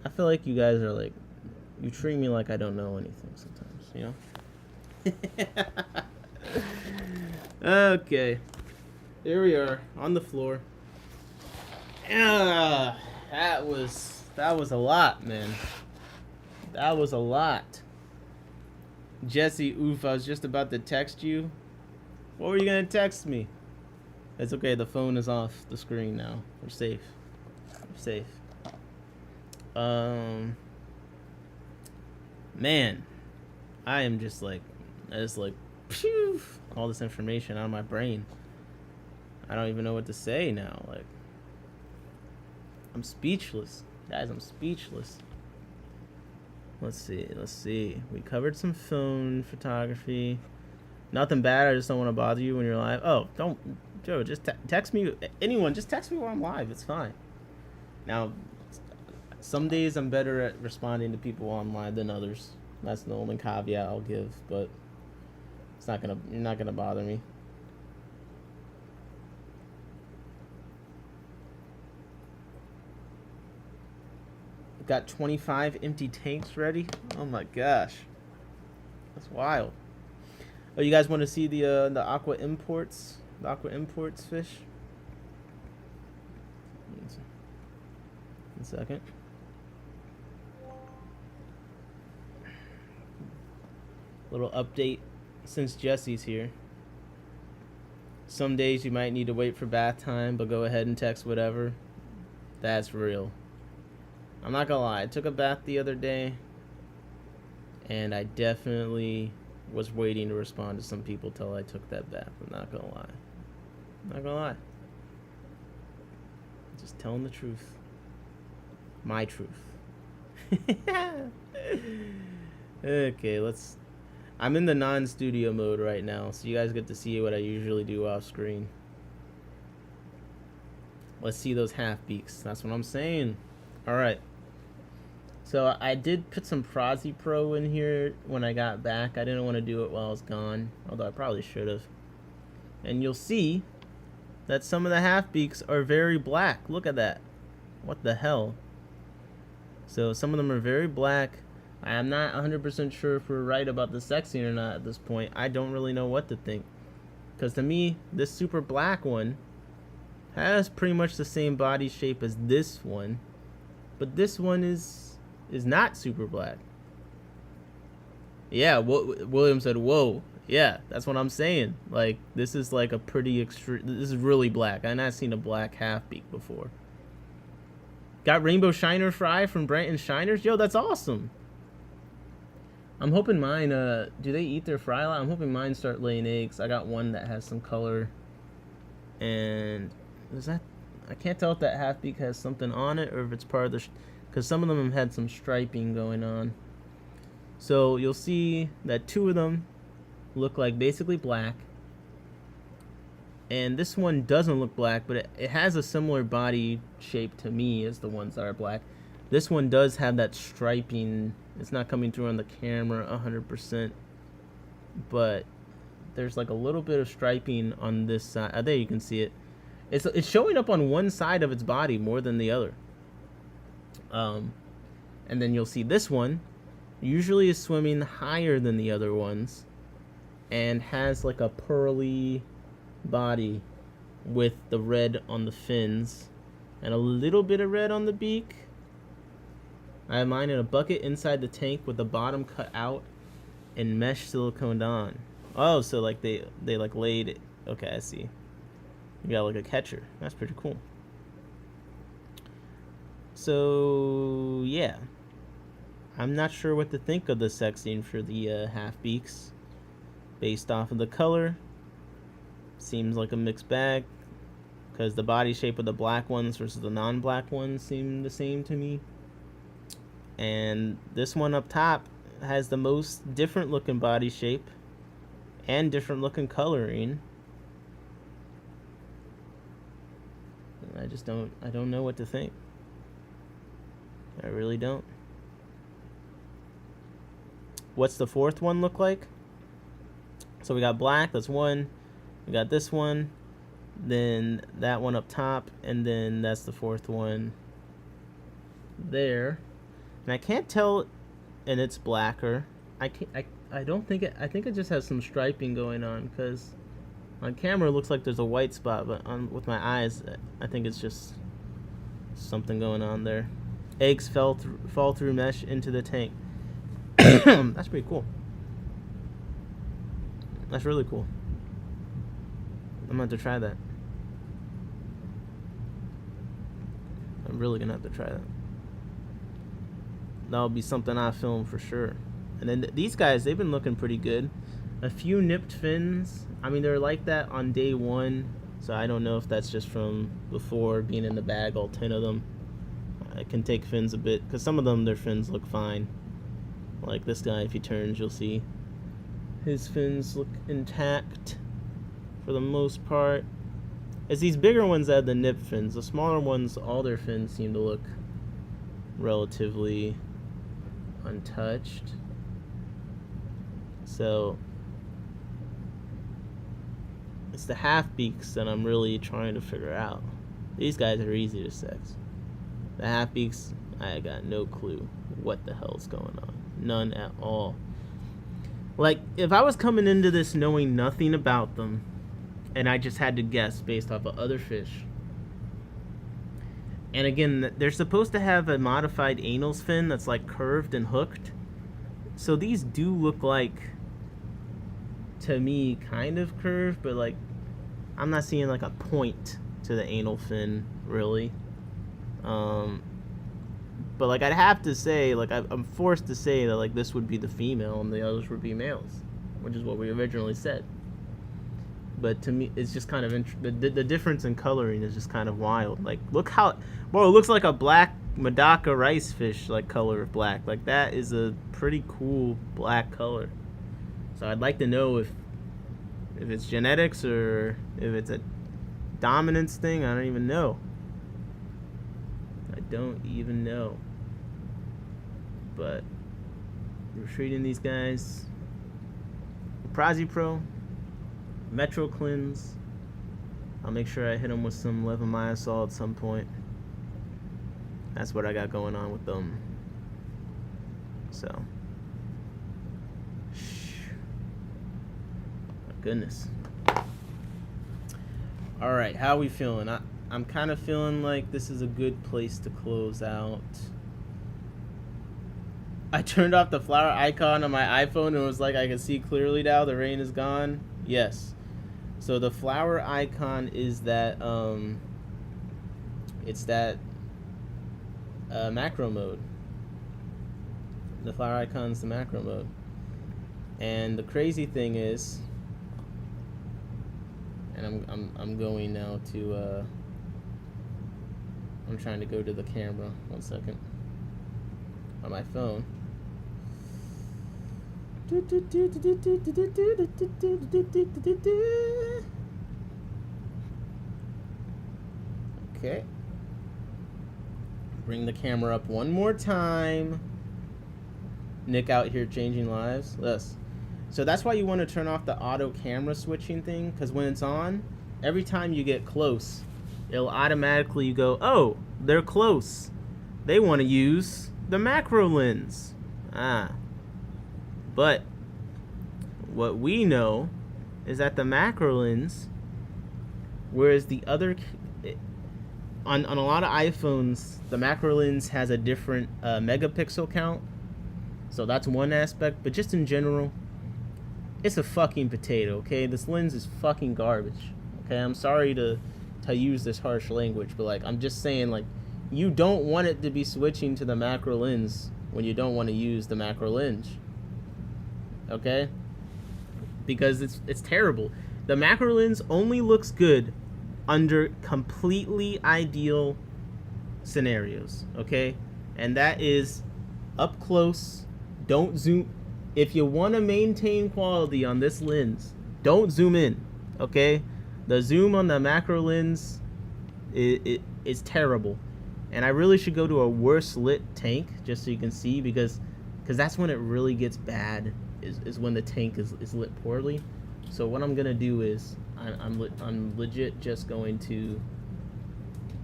I feel like you guys are like, you treat me like I don't know anything sometimes, you know? Okay. Here we are on the floor. That was a lot, man. That was a lot. Jesse, oof, I was just about to text you. What were you gonna text me? It's okay, the phone is off the screen now. We're safe. We're safe. Man, I am just like, phew, all this information out of my brain. I don't even know what to say now. Like, I'm speechless. Guys, I'm speechless. Let's see. We covered some phone photography. Nothing bad. I just don't want to bother you when you're live. Oh, don't, Joe. Just text me. Anyone, just text me while I'm live. It's fine. Now, some days I'm better at responding to people while I'm live than others. That's the only caveat I'll give. But you're not gonna bother me. Got 25 empty tanks ready. Oh my gosh, that's wild. Oh, you guys want to see the aqua imports? The aqua imports fish? One second. Little update since Jesse's here. Some days you might need to wait for bath time, but go ahead and text whatever. That's real. I'm not gonna lie, I took a bath the other day, and I definitely was waiting to respond to some people till I took that bath. I'm not gonna lie. Just telling the truth. My truth. Okay, I'm in the non-studio mode right now, so you guys get to see what I usually do off screen. Let's see those half beaks. That's what I'm saying. All right. So I did put some Prozzy Pro in here when I got back. I didn't want to do it while I was gone, although I probably should have. And you'll see that some of the half beaks are very black. Look at that. What the hell? So some of them are very black. I am not 100% sure if we're right about the sexing or not at this point. I don't really know what to think. Because to me, this super black one has pretty much the same body shape as this one. But this one is not super black. Yeah, William said, whoa. Yeah, that's what I'm saying. Like, this is like a pretty extreme. This is really black. I've not seen a black half beak before. Got Rainbow Shiner Fry from Brant & Shiners. Yo, that's awesome. I'm hoping mine, do they eat their fry a lot? I'm hoping mine start laying eggs. I got one that has some color. And is that, I can't tell if that half beak has something on it or if it's part of the, because some of them have had some striping going on. So you'll see that two of them look like basically black. And this one doesn't look black, but it has a similar body shape to me as the ones that are black. This one does have that striping. It's not coming through on the camera 100%, but there's like a little bit of striping on this side. There you can see it. It's showing up on one side of its body more than the other. And then you'll see this one usually is swimming higher than the other ones and has like a pearly body with the red on the fins and a little bit of red on the beak. I have mine in a bucket inside the tank with the bottom cut out and mesh siliconed on. Oh, so like they like laid it. Okay, I see. You got like a catcher. That's pretty cool. So yeah, I'm not sure what to think of the sexing for the half beaks based off of the color. Seems like a mixed bag because the body shape of the black ones versus the non-black ones seem the same to me. And this one up top has the most different looking body shape and different looking coloring. I don't know what to think. I really don't. What's the fourth one look like? So we got black, that's one. We got this one, then that one up top, and then that's the fourth one there. And I can't tell, and it's blacker. I don't think it. I think it just has some striping going on because on camera it looks like there's a white spot, but with my eyes, I think it's just something going on there. Eggs fall through mesh into the tank. That's pretty cool. That's really cool. I'm gonna have to try that. I'm really gonna have to try that. That'll be something I film for sure. And then these guys, they've been looking pretty good. A few nipped fins. I mean, they're like that on day one, so I don't know if that's just from before being in the bag, all 10 of them. I can take fins a bit, because some of them, their fins look fine. Like this guy, if he turns, you'll see his fins look intact for the most part. It's these bigger ones that have the nip fins. The smaller ones, all their fins seem to look relatively untouched. So it's the half beaks that I'm really trying to figure out. These guys are easy to sex. The half beaks, I got no clue what the hell's going on. None at all. Like, if I was coming into this knowing nothing about them, and I just had to guess based off of other fish. And again, they're supposed to have a modified anal fin that's like curved and hooked. So these do look like, to me, kind of curved, but like, I'm not seeing like a point to the anal fin, really. But like, I'd have to say, like, I'm forced to say that like this would be the female and the others would be males, which is what we originally said. But to me, it's just kind of the difference in coloring is just kind of wild. Like, look how, bro, it looks like a black Medaka rice fish like color of black. Like that is a pretty cool black color. So I'd like to know if it's genetics or if it's a dominance thing. I don't even know. I don't even know. But we're treating these guys. Prazi Pro, Metro Cleanse. I'll make sure I hit them with some levamisole at some point. That's what I got going on with them. So, my goodness. All right, how are we feeling? I'm kind of feeling like this is a good place to close out. I turned off the flower icon on my iPhone and it was like I can see clearly now. The rain is gone. Yes. So the flower icon is that it's that macro mode. The flower icon is the macro mode. And the crazy thing is, and I'm going now to I'm trying to go to the camera. 1 second. On my phone. Okay. Bring the camera up one more time. Nick out here changing lives. Yes. So that's why you want to turn off the auto camera switching thing, because when it's on, every time you get close, it'll automatically go, oh, they're close. They want to use the macro lens. But what we know is that the macro lens, whereas the other, on a lot of iPhones, the macro lens has a different megapixel count. So that's one aspect, but just in general, it's a fucking potato, okay? This lens is fucking garbage, okay? I'm sorry to use this harsh language, but like, I'm just saying, like, you don't want it to be switching to the macro lens when you don't want to use the macro lens, okay? Because it's terrible. The macro lens only looks good under completely ideal scenarios, okay? And that is up close. Don't zoom. If you want to maintain quality on this lens, don't zoom in, okay? The zoom on the macro lens is terrible. And I really should go to a worse lit tank just so you can see, because that's when it really gets bad, is when the tank is lit poorly. So what I'm gonna do is I'm legit just going to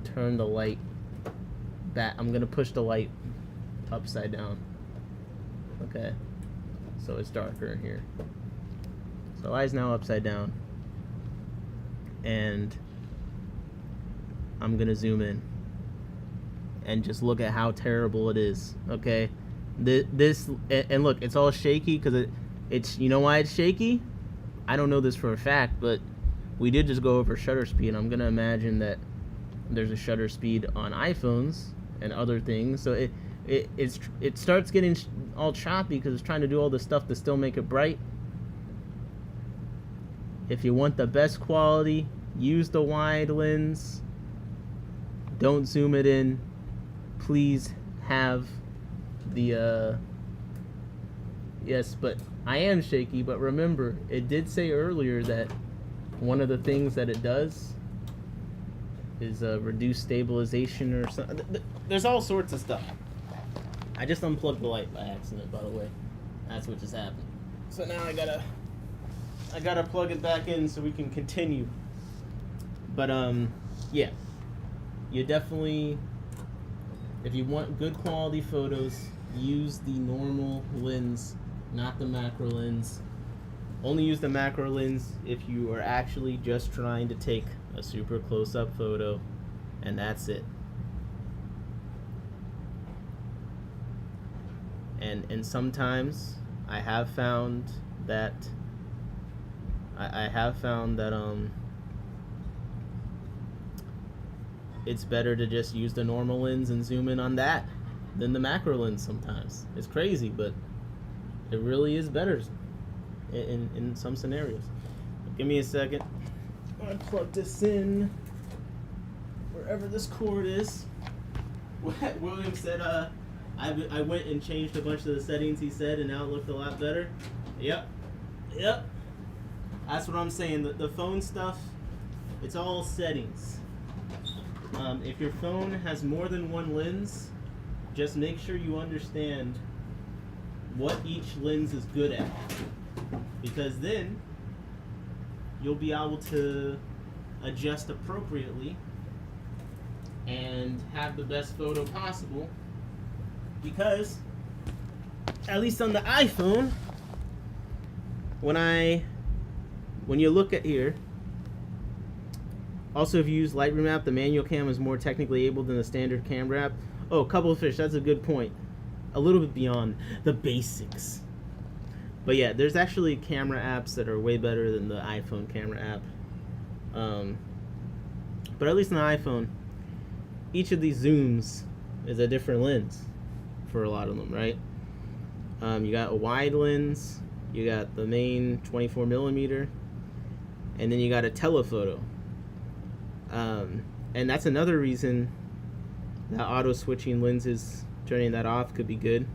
turn the light back. I'm gonna push the light upside down. Okay, so it's darker in here. So the light's now upside down, and I'm gonna zoom in and just look at how terrible it is. Okay, this and look, it's all shaky because it's you know why it's shaky? I don't know this for a fact, but we did just go over shutter speed. I'm gonna imagine that there's a shutter speed on iPhones and other things, so it starts getting all choppy because it's trying to do all this stuff to still make it bright. If you want the best quality, use the wide lens. Don't zoom it in. Please have the yes, but I am shaky, but remember, it did say earlier that one of the things that it does is reduce stabilization or something. There's all sorts of stuff. I just unplugged the light by accident, by the way. That's what just happened. So now I gotta plug it back in so we can continue. But yeah, you definitely, if you want good quality photos, use the normal lens, not the macro lens. Only use the macro lens if you are actually just trying to take a super close-up photo, and that's it. And sometimes I have found that it's better to just use the normal lens and zoom in on that than the macro lens sometimes. It's crazy, but it really is better in some scenarios. Give me a second. I'm gonna plug this in wherever this cord is. William said, I went and changed a bunch of the settings he said, and now it looked a lot better. Yep. Yep. That's what I'm saying. The phone stuff, it's all settings. If your phone has more than one lens, just make sure you understand what each lens is good at. Because then you'll be able to adjust appropriately and have the best photo possible. Because, at least on the iPhone, when you look at here, also if you use Lightroom app, the manual cam is more technically able than the standard camera app. Oh, couple of fish, that's a good point. A little bit beyond the basics. But yeah, there's actually camera apps that are way better than the iPhone camera app. But at least on the iPhone, each of these zooms is a different lens for a lot of them, right? You got a wide lens, you got the main 24 millimeter, and then you got a telephoto. And that's another reason that auto switching lenses, turning that off could be good.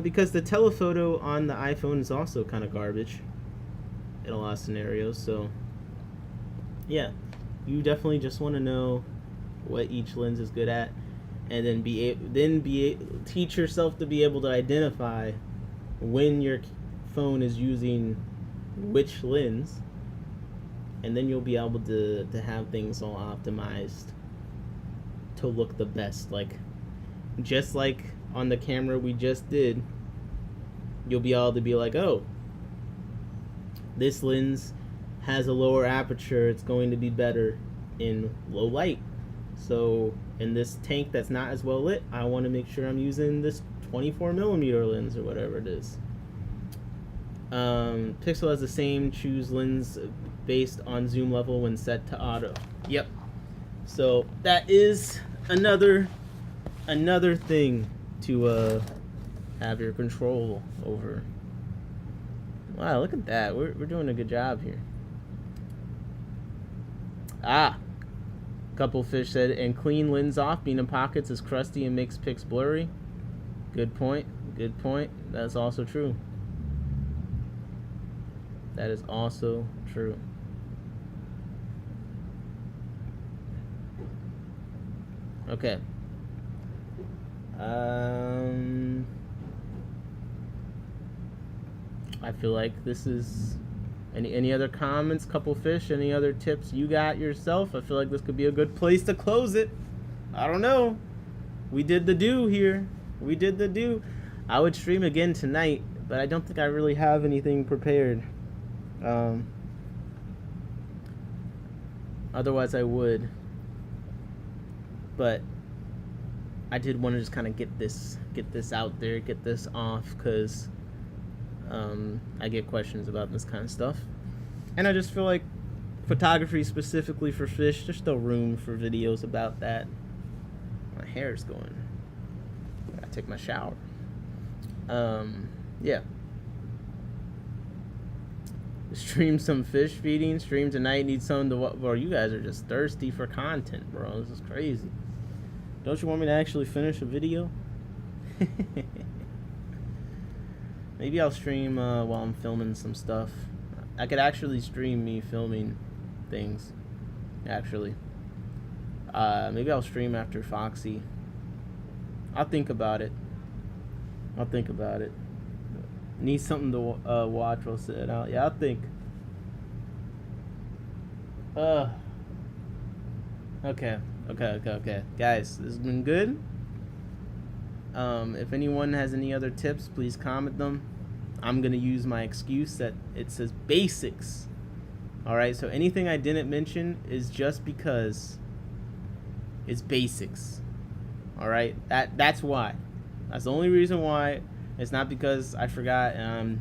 Because the telephoto on the iPhone is also kind of garbage in a lot of scenarios. So yeah, you definitely just want to know what each lens is good at, and then teach yourself to be able to identify when your phone is using which lens, and then you'll be able to have things all optimized to look the best. Like, just like on the camera we just did, you'll be able to be like, oh, this lens has a lower aperture, it's going to be better in low light. So in this tank that's not as well lit, I want to make sure I'm using this 24 millimeter lens or whatever it is. Pixel has the same choose lens based on zoom level when set to auto. Yep. So that is another thing to have your control over. Wow, look at that. We're doing a good job here. Couple fish said, and clean lens off, being in pockets is crusty and makes pics blurry. Good point. Good point. That's also true. That is also true. Okay. I feel like this is any other comments, couple fish, any other tips you got yourself? I feel like this could be a good place to close it. I don't know. We did the do here. We did the do. I would stream again tonight, but I don't think I really have anything prepared. Otherwise I would. But I did want to just kind of get this out there, get this off, because I get questions about this kind of stuff, and I just feel like photography specifically for fish, there's still room for videos about that. My hair's going. I gotta take my shower. Yeah. Stream some fish feeding. Stream tonight. Need something to. Bro, you guys are just thirsty for content, bro. This is crazy. Don't you want me to actually finish a video? Maybe I'll stream while I'm filming some stuff. I could actually stream me filming things. Actually. Maybe I'll stream after Foxy. I'll think about it. Need something to watch while sitting out. Yeah, I'll think. Okay. Guys, this has been good. If anyone has any other tips, please comment them. I'm going to use my excuse that it says basics. Alright, so anything I didn't mention is just because it's basics. Alright, that's why. That's the only reason why. It's not because I forgot and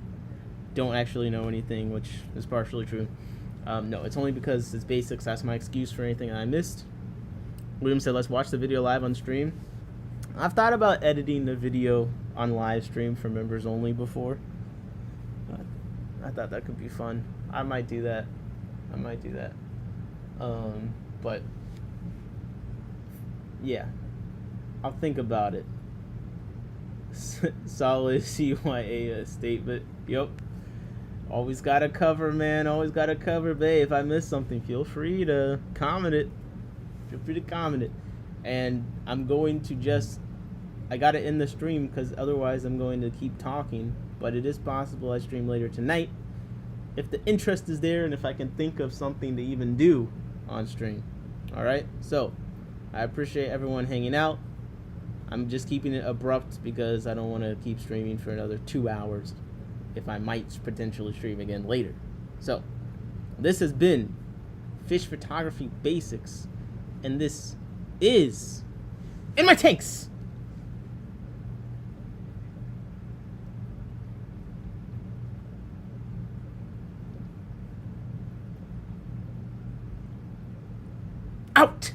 don't actually know anything, which is partially true. No, it's only because it's basics. That's my excuse for anything I missed. William said, let's watch the video live on stream. I've thought about editing the video on live stream for members only before. I thought that could be fun. I might do that. But yeah, I'll think about it. Solid CYA statement. Yep. Always gotta cover, man. Always gotta cover, babe. If I miss something, feel free to comment it. Feel free to comment it. And I'm going to just... I gotta end the stream because otherwise I'm going to keep talking. But it is possible I stream later tonight. If the interest is there and if I can think of something to even do on stream. Alright? So, I appreciate everyone hanging out. I'm just keeping it abrupt because I don't want to keep streaming for another 2 hours if I might potentially stream again later. So, this has been Fish Photography Basics, and this is In My Tanks! Out!